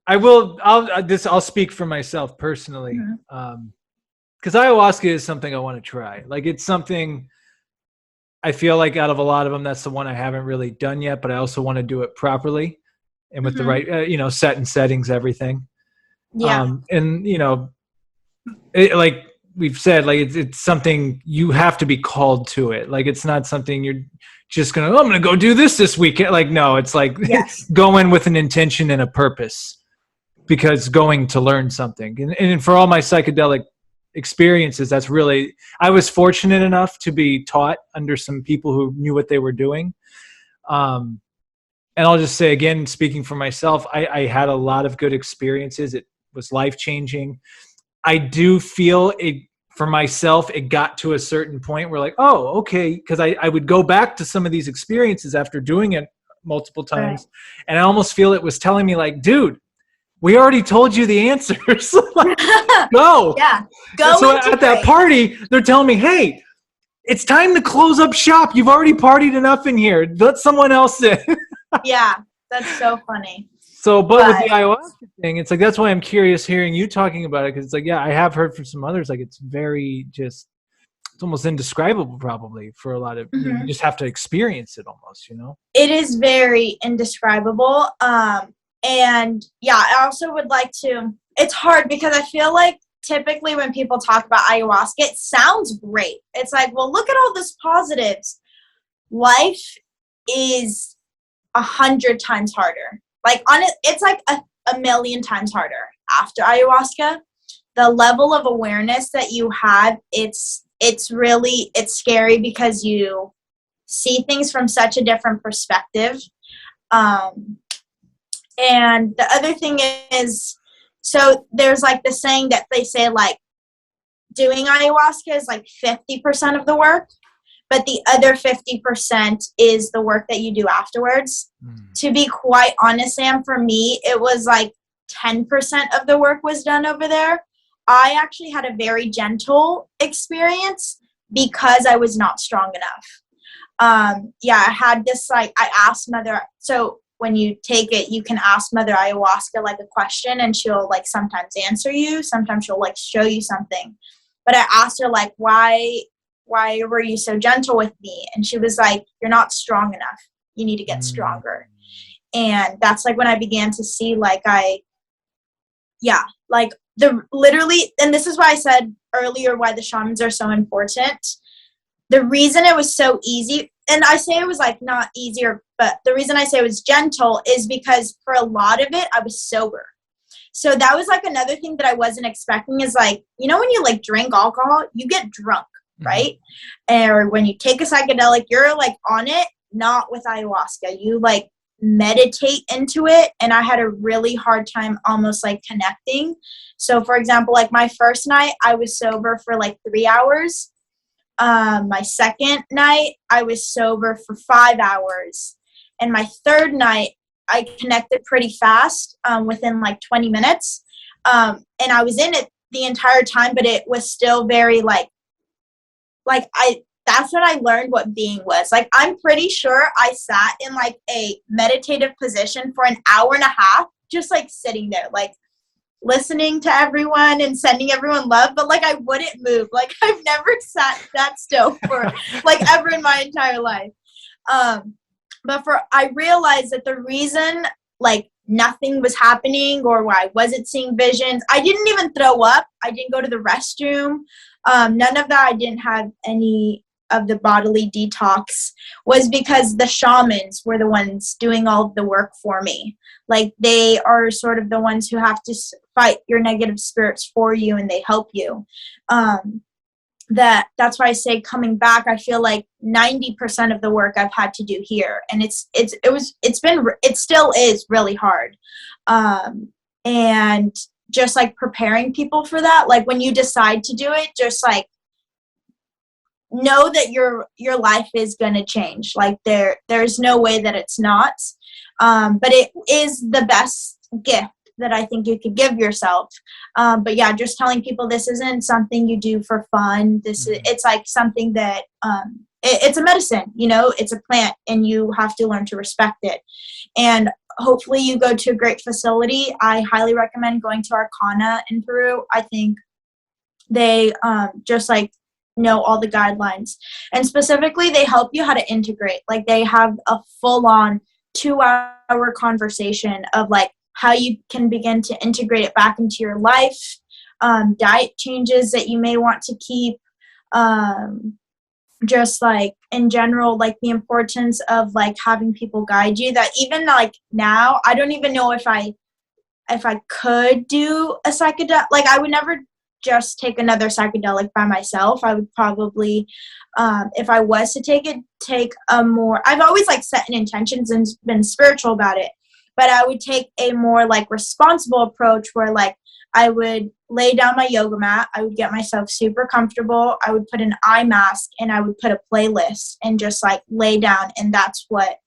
I'll speak for myself personally. Because ayahuasca is something I want to try. Like, it's something I feel like out of a lot of them, that's the one I haven't really done yet, but I also want to do it properly and with the right, set and settings, everything. Like we've said, like it's something you have to be called to it. Like, it's not something you're just I'm going to go do this weekend. Like, no, it's like go in with an intention and a purpose, because going to learn something. And for all my psychedelic experiences, that's really, I was fortunate enough to be taught under some people who knew what they were doing. And I'll just say again, speaking for myself, I had a lot of good experiences. It was life-changing. I do feel it for myself, it got to a certain point where like, oh, okay. Because I would go back to some of these experiences after doing it multiple times. And I almost feel it was telling me like, dude, we already told you the answers. Like, go. Go. So at that party, they're telling me, hey, it's time to close up shop. You've already partied enough in here. Let someone else in. That's so funny. So, but with the ayahuasca thing, it's like, that's why I'm curious hearing you talking about it. Because it's like, I have heard from some others, like it's very it's almost indescribable probably for a lot of, you just have to experience it almost, It is very indescribable. And I also would like to, it's hard because I feel like typically when people talk about ayahuasca, it sounds great. It's like, well, look at all those positives. Life is 100 times harder. Like it's like a million times harder after ayahuasca. The level of awareness that you have, it's scary because you see things from such a different perspective. And the other thing is, so there's like the saying that they say like doing ayahuasca is like 50% of the work, but the other 50% is the work that you do afterwards. To be quite honest, Sam, for me, it was like 10% of the work was done over there. I actually had a very gentle experience because I was not strong enough. I had this, like, I asked Mother, so when you take it, you can ask Mother Ayahuasca like a question and she'll like sometimes answer you. Sometimes she'll like show you something. But I asked her like, why were you so gentle with me? And she was like, you're not strong enough. You need to get stronger. And that's like when I began to see like literally, and this is why I said earlier why the shamans are so important. The reason it was so easy, and I say it was like not easier, but the reason I say it was gentle is because for a lot of it, I was sober. So that was like another thing that I wasn't expecting is like, when you like drink alcohol, you get drunk, right? Or when you take a psychedelic, you're like on it, not with ayahuasca. You like meditate into it. And I had a really hard time almost like connecting. So for example, like my first night, I was sober for like 3 hours. My second night, I was sober for 5 hours. And my third night, I connected pretty fast, within like 20 minutes. And I was in it the entire time, but it was still very that's when I learned what being was. Like, I'm pretty sure I sat in like a meditative position for an hour and a half, just like sitting there, like listening to everyone and sending everyone love, but like I wouldn't move. Like, I've never sat that still for like ever in my entire life. I realized that the reason like nothing was happening or why I wasn't seeing visions, I didn't even throw up. I didn't go to the restroom. None of that. I didn't have any of the bodily detox, was because the shamans were the ones doing all of the work for me. Like, they are sort of the ones who have to fight your negative spirits for you, and they help you. That's why I say coming back, I feel like 90% of the work I've had to do here, and it still is really hard. And just like preparing people for that, like when you decide to do it, just like know that your life is going to change. Like there's no way that it's not. But it is the best gift that I think you could give yourself. But yeah, just telling people this isn't something you do for fun. It's like something that, it's a medicine, it's a plant, and you have to learn to respect it. And hopefully you go to a great facility. I highly recommend going to Arcana in Peru. I think they just like know all the guidelines, and specifically they help you how to integrate. Like, they have a full-on 2-hour conversation of like how you can begin to integrate it back into your life, diet changes that you may want to keep, just like in general, like the importance of like having people guide you. That even like now, I don't even know if I could do a psychedelic. Like, I would never just take another psychedelic by myself. I would probably, if I was to take a more, I've always like set an intentions and been spiritual about it, but I would take a more like responsible approach where like I would lay down my yoga mat, I would get myself super comfortable, I would put an eye mask, and I would put a playlist and just like lay down, and that's what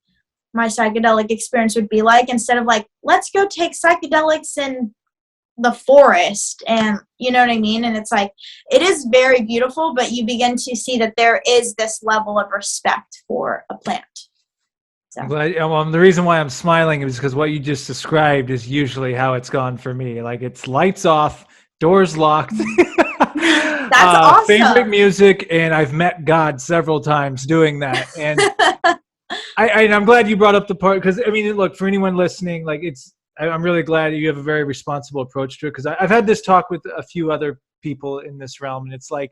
my psychedelic experience would be like, instead of like, let's go take psychedelics in the forest, and you know what I mean? And it's like, it is very beautiful, but you begin to see that there is this level of respect for a plant. So. Well, the reason why I'm smiling is because what you just described is usually how it's gone for me. Like, it's lights off, doors locked. That's awesome. Favorite music, and I've met God several times doing that. And I'm glad you brought up the part, because I mean, look, for anyone listening, like I'm really glad you have a very responsible approach to it, because I've had this talk with a few other people in this realm, and it's like,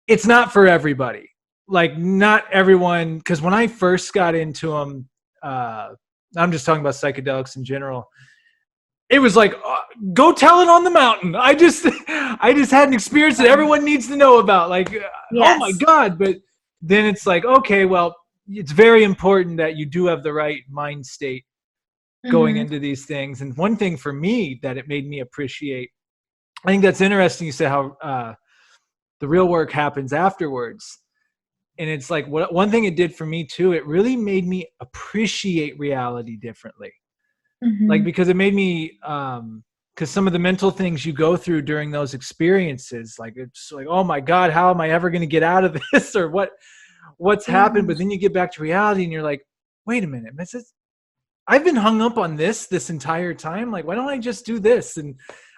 it's not for everybody. Like, not everyone, because when I first got into them, I'm just talking about psychedelics in general, it was like, go tell it on the mountain. I just had an experience that everyone needs to know about. Like, yes. Oh my God. But then it's like, okay, well, it's very important that you do have the right mind state going into these things. And one thing for me that it made me appreciate, I think that's interesting, you said how the real work happens afterwards. And it's like, one thing it did for me too, it really made me appreciate reality differently. Like, because it made me, because some of the mental things you go through during those experiences, like, it's like, oh my God, how am I ever going to get out of this, or what's happened? But then you get back to reality and you're like, wait a minute, I've been hung up on this entire time. Like, why don't I just do this? And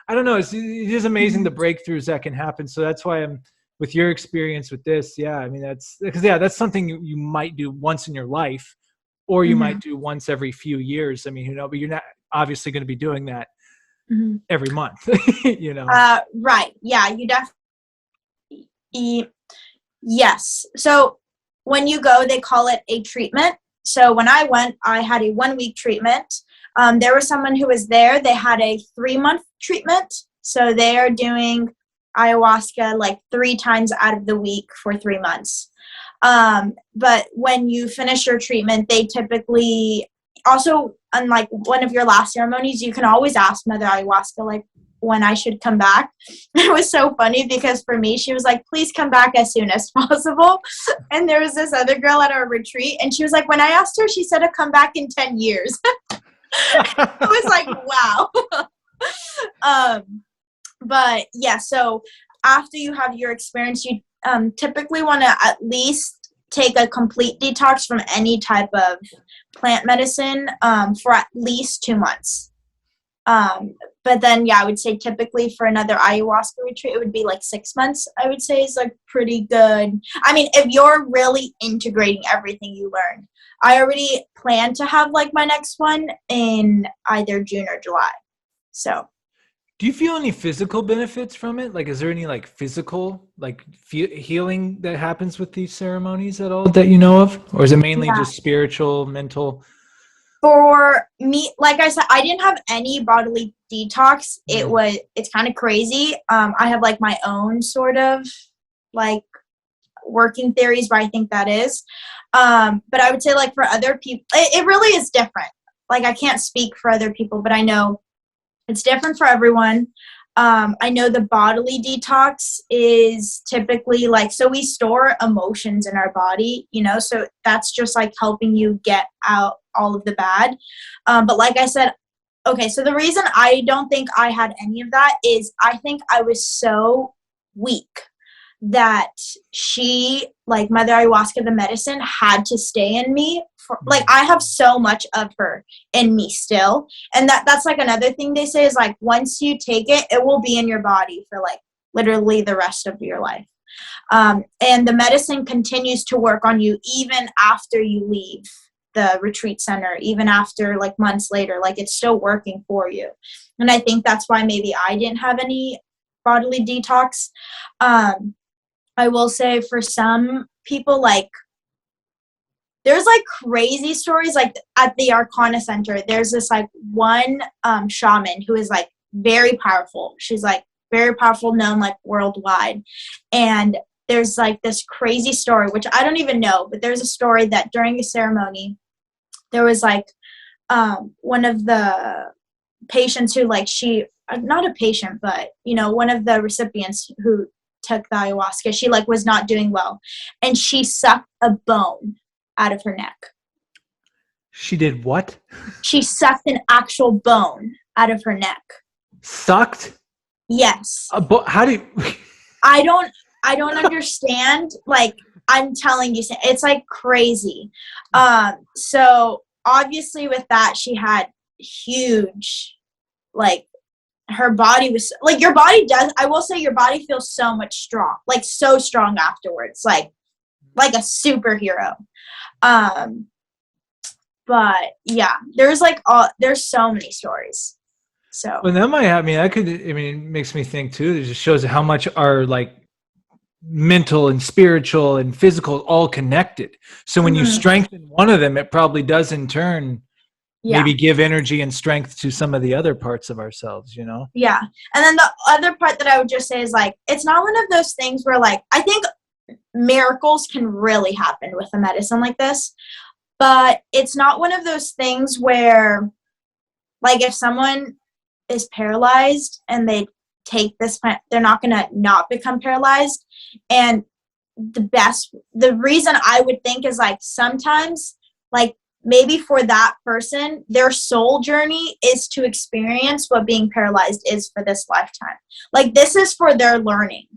I don't know, it is amazing the breakthroughs that can happen. So that's why I'm, with your experience with this, yeah, I mean, that's something you might do once in your life, or you might do once every few years. I mean, but you're not obviously going to be doing that every month, Right. Yeah, you definitely. Yes. So when you go, they call it a treatment. So when I went, I had a 1-week treatment. There was someone who was there. They had a 3-month treatment. So they are doing ayahuasca like 3 times out of the week for 3 months. But when you finish your treatment, they typically also, unlike one of your last ceremonies, you can always ask Mother Ayahuasca like when I should come back. It was so funny because for me, she was like, please come back as soon as possible. And there was this other girl at our retreat, and she was like, when I asked her, she said to come back in 10 years. I was like, wow. But yeah, so after you have your experience, you typically want to at least take a complete detox from any type of plant medicine for at least 2 months. But then, yeah, I would say typically for another ayahuasca retreat, it would be like 6 months, I would say, is like pretty good. I mean, if you're really integrating everything you learn. I already plan to have like my next one in either June or July. So. Do you feel any physical benefits from it? Like, is there any like physical, like healing that happens with these ceremonies at all that you know of? Or is it mainly just spiritual, mental? For me, like I said, I didn't have any bodily detox. It's kind of crazy. I have like my own sort of like working theories why I think that is. But I would say like for other people, it really is different. Like I can't speak for other people, but I know it's different for everyone. I know the bodily detox is typically like, so we store emotions in our body, you know, so that's just like helping you get out all of the bad. But like I said, okay, so the reason I don't think I had any of that is I think I was so weak that she, like Mother Ayahuasca, the medicine, had to stay in me. Like I have so much of her in me still, and that's like another thing they say is like once you take it, it will be in your body for like literally the rest of your life. And the medicine continues to work on you even after you leave the retreat center, even after like months later, like it's still working for you. And I think that's why maybe I didn't have any bodily detox. I will say for some people, like there's like crazy stories, like at the Arcana Center, there's this like one shaman who is like very powerful. She's like very powerful, known like worldwide. And there's like this crazy story, which I don't even know, but there's a story that during a ceremony, there was like one of the patients who like not a patient, but you know, one of the recipients who took the ayahuasca, she like was not doing well, and she sucked a bone out of her neck. She did what? She sucked an actual bone out of her neck. Sucked? Yes. How do you... I don't understand. Like I'm telling you, it's like crazy. So obviously with that, she had huge, like her body was like, your body does, I will say your body feels so much strong, like so strong afterwards, like a superhero. But yeah, there's so many stories. So well, that might have it makes me think too. It just shows how much our like mental and spiritual and physical all connected. So when you strengthen one of them, it probably does in turn maybe give energy and strength to some of the other parts of ourselves, you know? Yeah. And then the other part that I would just say is like, it's not one of those things where like, I think miracles can really happen with a medicine like this, but it's not one of those things where like if someone is paralyzed and they take this plant, they're not going to not become paralyzed. And the reason I would think is like sometimes like maybe for that person, their soul journey is to experience what being paralyzed is for this lifetime. Like this is for their learning.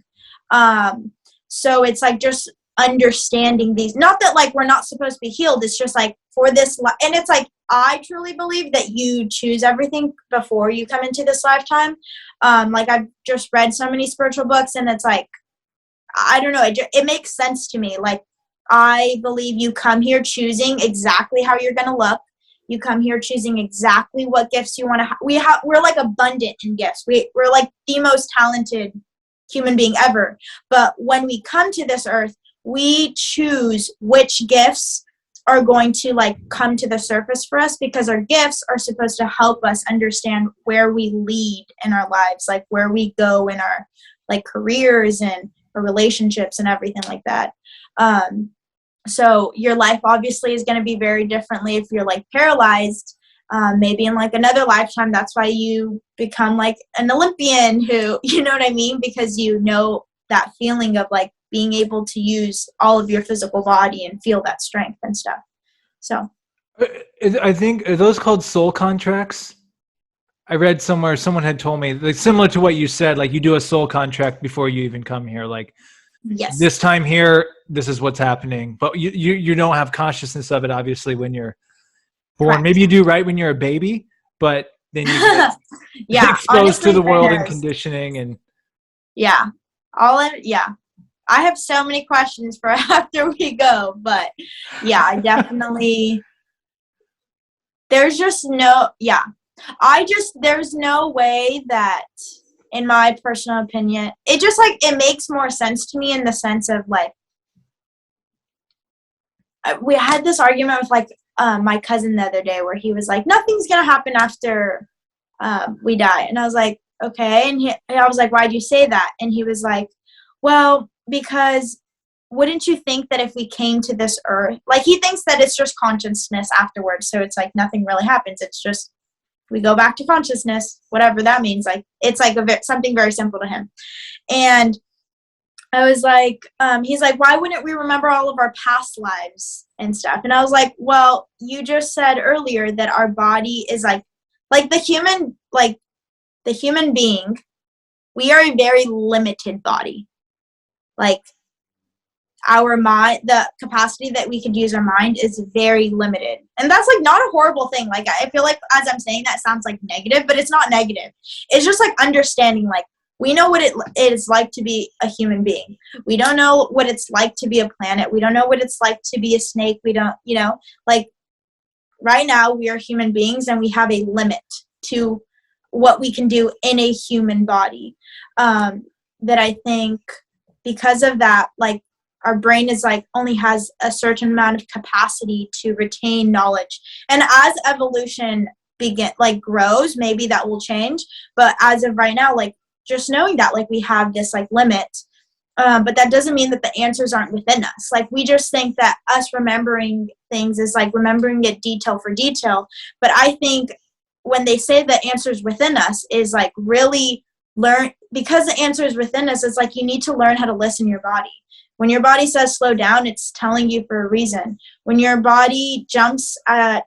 So it's like just understanding these, not that like we're not supposed to be healed. It's just like for this, and it's like, I truly believe that you choose everything before you come into this lifetime. Like I've just read so many spiritual books and it's like, I don't know. It makes sense to me. Like, I believe you come here choosing exactly how you're going to look. You come here choosing exactly what gifts you want to have. We're like abundant in gifts. We're like the most talented human being ever. But when we come to this earth, we choose which gifts are going to like come to the surface for us, because our gifts are supposed to help us understand where we lead in our lives, like where we go in our like careers and our relationships and everything like that. So your life obviously is going to be very differently if you're like paralyzed, maybe in like another lifetime. That's why you become like an Olympian who, you know what I mean? Because you know that feeling of like being able to use all of your physical body and feel that strength and stuff. So I think, are those called soul contracts? I read somewhere, someone had told me, like similar to what you said, like you do a soul contract before you even come here. Like, yes, this time here, this is what's happening. But you don't have consciousness of it, obviously, when you're born. Correct. Maybe you do right when you're a baby, but then you get exposed honestly, to the world and conditioning. And I I have so many questions for after we go, but yeah, I definitely, there's just no, yeah. There's no way that, in my personal opinion, it just like, it makes more sense to me in the sense of like, we had this argument with like my cousin the other day where he was like, nothing's going to happen after we die. And I was like, okay. And I was like, why'd you say that? And he was like, well, because wouldn't you think that if we came to this earth, like he thinks that it's just consciousness afterwards. So it's like nothing really happens. It's just, we go back to consciousness, whatever that means. Like, it's like something very simple to him. And I was like, he's like, why wouldn't we remember all of our past lives and stuff? And I was like, well, you just said earlier that our body is like the human being, we are a very limited body. Like our mind, the capacity that we could use our mind is very limited. And that's like not a horrible thing. Like, I feel like as I'm saying that sounds like negative, but it's not negative. It's just like understanding, like, we know what it is like to be a human being. We don't know what it's like to be a planet. We don't know what it's like to be a snake. We don't, like right now we are human beings and we have a limit to what we can do in a human body. That I think because of that, like our brain is like only has a certain amount of capacity to retain knowledge. And as evolution grows, maybe that will change. But as of right now, like, just knowing that, like, we have this, like, limit, but that doesn't mean that the answers aren't within us. Like, we just think that us remembering things is, like, remembering it detail for detail. But I think when they say the answers within us is, like, really learn, because the answer is within us, it's, like, you need to learn how to listen to your body. When your body says slow down, it's telling you for a reason. When your body jumps at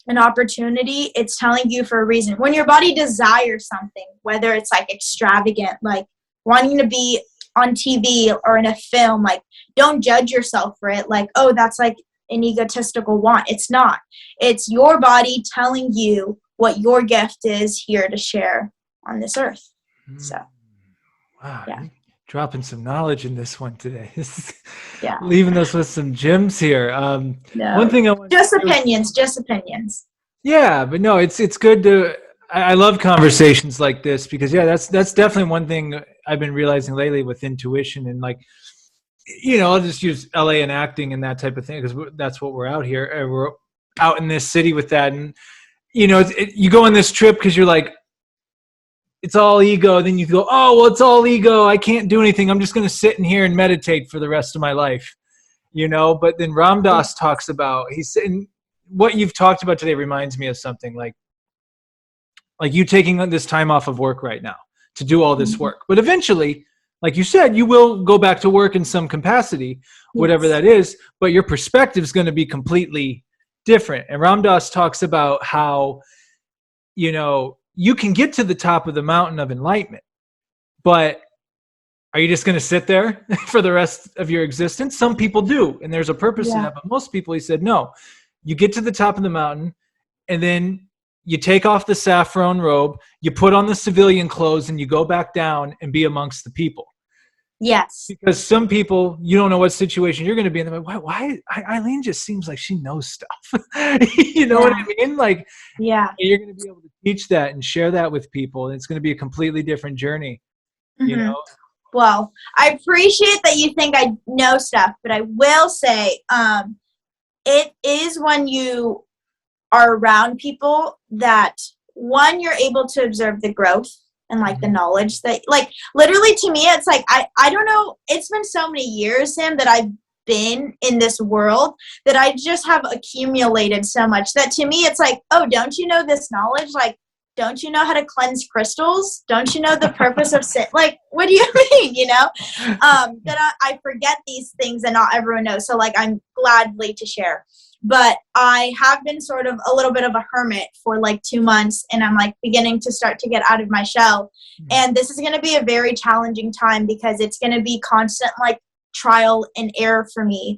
an opportunity, it's telling you for a reason. When your body desires something, whether it's like extravagant, like wanting to be on TV or in a film, like don't judge yourself for it. Like, oh, that's like an egotistical want. It's not. It's your body telling you what your gift is here to share on this earth. So, wow, yeah. You're dropping some knowledge in this one today. Yeah. Leaving us with some gems here. No, one thing I want just opinions. Yeah, but no, it's good to. I love conversations like this because that's definitely one thing I've been realizing lately with intuition and like, I'll just use LA and acting and that type of thing because that's what we're out here. We're out in this city with that, and you go on this trip because you're like, it's all ego. Then you go, oh well, it's all ego. I can't do anything. I'm just going to sit in here and meditate for the rest of my life, But then Ram Dass talks about what you've talked about today reminds me of something like you taking this time off of work right now to do all this work. But eventually, like you said, you will go back to work in some capacity, whatever that is, but your perspective is going to be completely different. And Ram Dass talks about how, you can get to the top of the mountain of enlightenment, but are you just going to sit there for the rest of your existence? Some people do, and there's a purpose in that, but most people, he said, no. You get to the top of the mountain, and then you take off the saffron robe, you put on the civilian clothes, and you go back down and be amongst the people. Yes. Because some people, you don't know what situation you're going to be in. They're like, why? Eileen just seems like she knows stuff. You know what I mean? Like, you're going to be able to teach that and share that with people, and it's going to be a completely different journey, Well, I appreciate that you think I know stuff, but I will say, it is when you are around people that, one, you're able to observe the growth and like the knowledge that, like, literally to me, it's like, I don't know, it's been so many years, Sam, that I've been in this world that I just have accumulated so much that to me, it's like, oh, don't you know this knowledge? Like, don't you know how to cleanse crystals? Don't you know the purpose of sin? Like, what do you mean, that I forget these things and not everyone knows. So, like, I'm gladly to share. But I have been sort of a little bit of a hermit for, like, 2 months, and I'm, like, beginning to start to get out of my shell. And this is going to be a very challenging time because it's going to be constant, like, trial and error for me.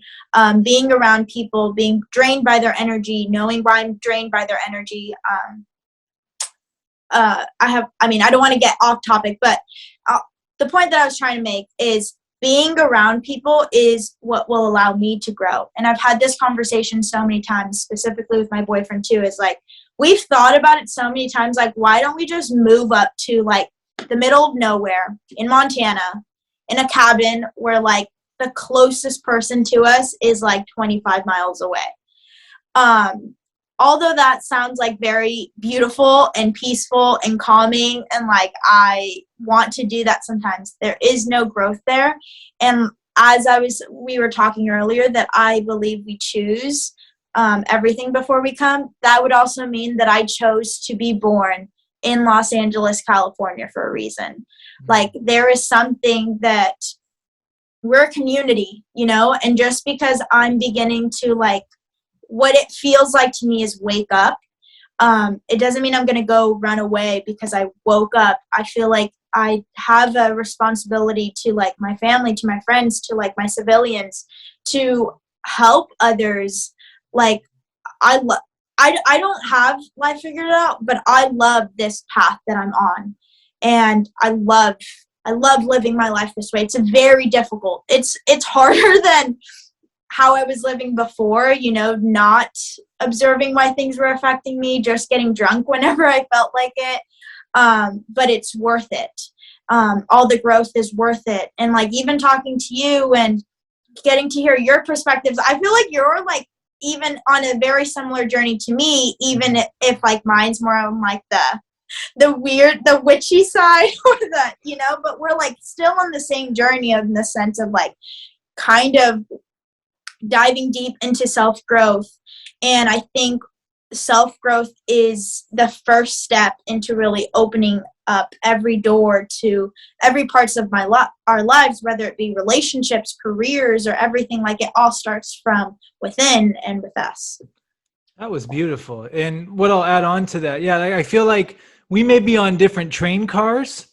Being around people, being drained by their energy, knowing why I'm drained by their energy. I don't want to get off topic, but the point that I was trying to make is being around people is what will allow me to grow. And I've had this conversation so many times, specifically with my boyfriend too, is like, we've thought about it so many times, like, why don't we just move up to like the middle of nowhere in Montana in a cabin where like the closest person to us is like 25 miles away. Although that sounds like very beautiful and peaceful and calming, and like I want to do that sometimes, there is no growth there. And as we were talking earlier, that I believe we choose everything before we come. That would also mean that I chose to be born in Los Angeles, California for a reason. Mm-hmm. Like there is something that we're a community, you know, and just because I'm beginning to like, what it feels like to me is wake up. It doesn't mean I'm going to go run away because I woke up. I feel like I have a responsibility to like my family, to my friends, to like my civilians, to help others. Like I don't have life figured out, but I love this path that I'm on. And I love living my life this way. It's very difficult. It's harder than how I was living before, you know, not observing why things were affecting me, just getting drunk whenever I felt like it. But it's worth it. All the growth is worth it. And like even talking to you and getting to hear your perspectives, I feel like you're like even on a very similar journey to me, even if like mine's more on like the weird, the witchy side or the, you know, but we're like still on the same journey in the sense of like kind of diving deep into self-growth. And I think self-growth is the first step into really opening up every door to every parts of our lives, whether it be relationships, careers, or everything. Like it all starts from within and with us. That was beautiful. And what I'll add on to that, yeah, I feel like we may be on different train cars,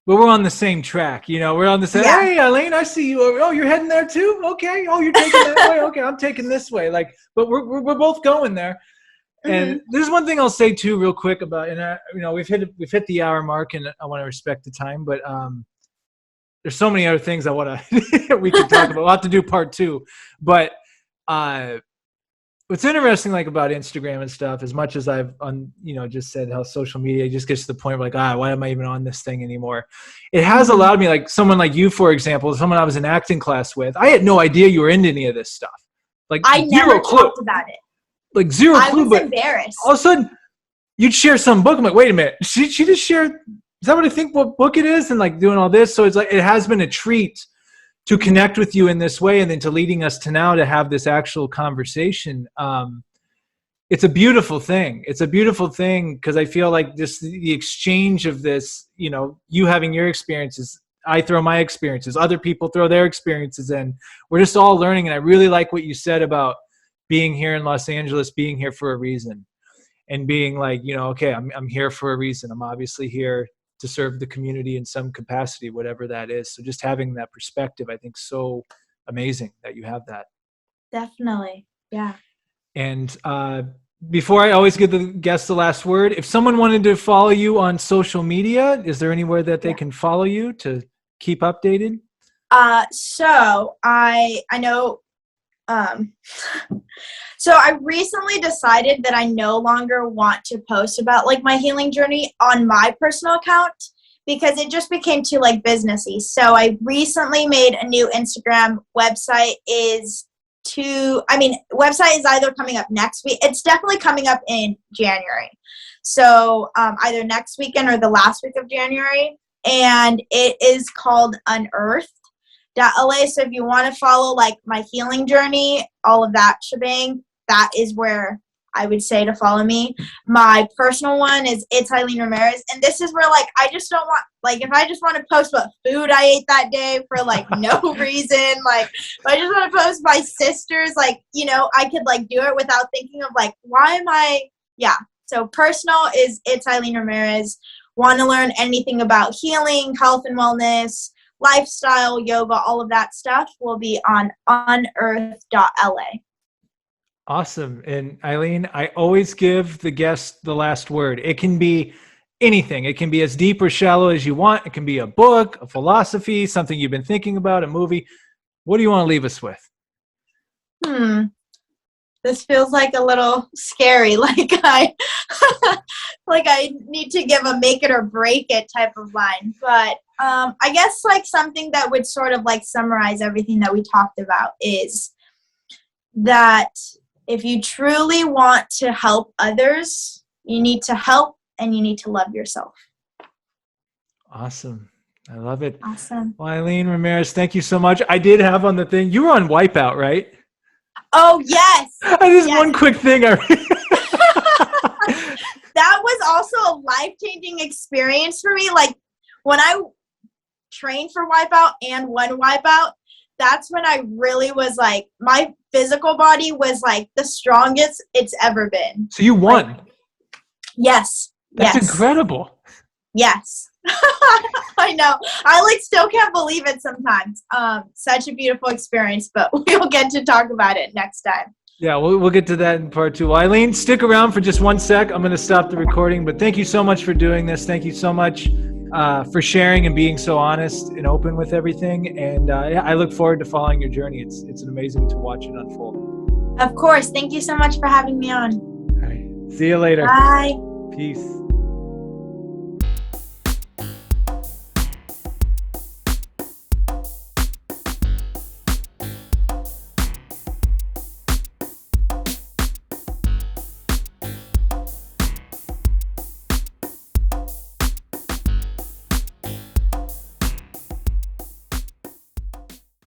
but we're on the same track. You know, we're on the same, yeah. Hey, Aileen, I see you. Oh, you're heading there too? Okay. Oh, you're taking that way? Okay, I'm taking this way. Like, but we're both going there. Mm-hmm. And there's one thing I'll say too real quick about, and you know, we've hit the hour mark and I want to respect the time, but there's so many other things I want to, we could talk about. We'll have to do part 2, but what's interesting, like about Instagram and stuff, as much as I've just said how social media just gets to the point where like, why am I even on this thing anymore? It has allowed me, like someone like you, for example, someone I was in acting class with, I had no idea you were into any of this stuff. Like I never talked about it. Like zero clue. I was embarrassed. All of a sudden, you'd share some book. I'm like, wait a minute, she just shared. Is that what I think? What book it is? And like doing all this, so it's like it has been a treat to connect with you in this way, and then to leading us to now to have this actual conversation. It's a beautiful thing. It's a beautiful thing because I feel like just the exchange of this, you know, you having your experiences, I throw my experiences, other people throw their experiences in. We're just all learning. And I really like what you said about being here in Los Angeles, being here for a reason, and being like, you know, okay, I'm here for a reason. I'm obviously here to serve the community in some capacity, whatever that is. So just having that perspective, I think so amazing that you have that. Definitely. Yeah. And before I always give the guests the last word, if someone wanted to follow you on social media, is there anywhere that they can follow you to keep updated? So I know, so I recently decided that I no longer want to post about like my healing journey on my personal account because it just became too like businessy. So I recently made a new Instagram. Website is either coming up next week. It's definitely coming up in January. So either next weekend or the last week of January. And it is called Unearthed. LA. So if you want to follow like my healing journey, all of that shebang, that is where I would say to follow me. My personal one is It's Aileen Ramirez. And this is where like I just don't want, like if I just want to post what food I ate that day for like no reason, like if I just want to post my sisters, like, you know, I could like do it without thinking of like, why am I, So personal is It's Aileen Ramirez. Want to learn anything about healing, health and wellness, lifestyle, yoga, all of that stuff will be on unearthed.la. Awesome. And Aileen, I always give the guest the last word. It can be anything. It can be as deep or shallow as you want. It can be a book, a philosophy, something you've been thinking about, a movie. What do you want to leave us with? This feels like a little scary. Like I need to give a make it or break it type of line. But I guess like something that would sort of like summarize everything that we talked about is that if you truly want to help others, you need to help and you need to love yourself. Awesome. I love it. Awesome. Well, Aileen Ramirez, thank you so much. I did have on the thing, you were on Wipeout, right? Oh, yes. Just one quick thing. That was also a life-changing experience for me. Like when I trained for Wipeout and won Wipeout, that's when I really was like, my physical body was like the strongest it's ever been. So you won. Like, yes. That's incredible. Yes. I know. I like still can't believe it sometimes. Such a beautiful experience, but we'll get to talk about it next time. Yeah, we'll get to that in part 2. Well, Aileen, stick around for just 1 sec. I'm going to stop the recording, but thank you so much for doing this. Thank you so much for sharing and being so honest and open with everything. And I look forward to following your journey. It's amazing to watch it unfold. Of course. Thank you so much for having me on. All right. See you later. Bye. Peace.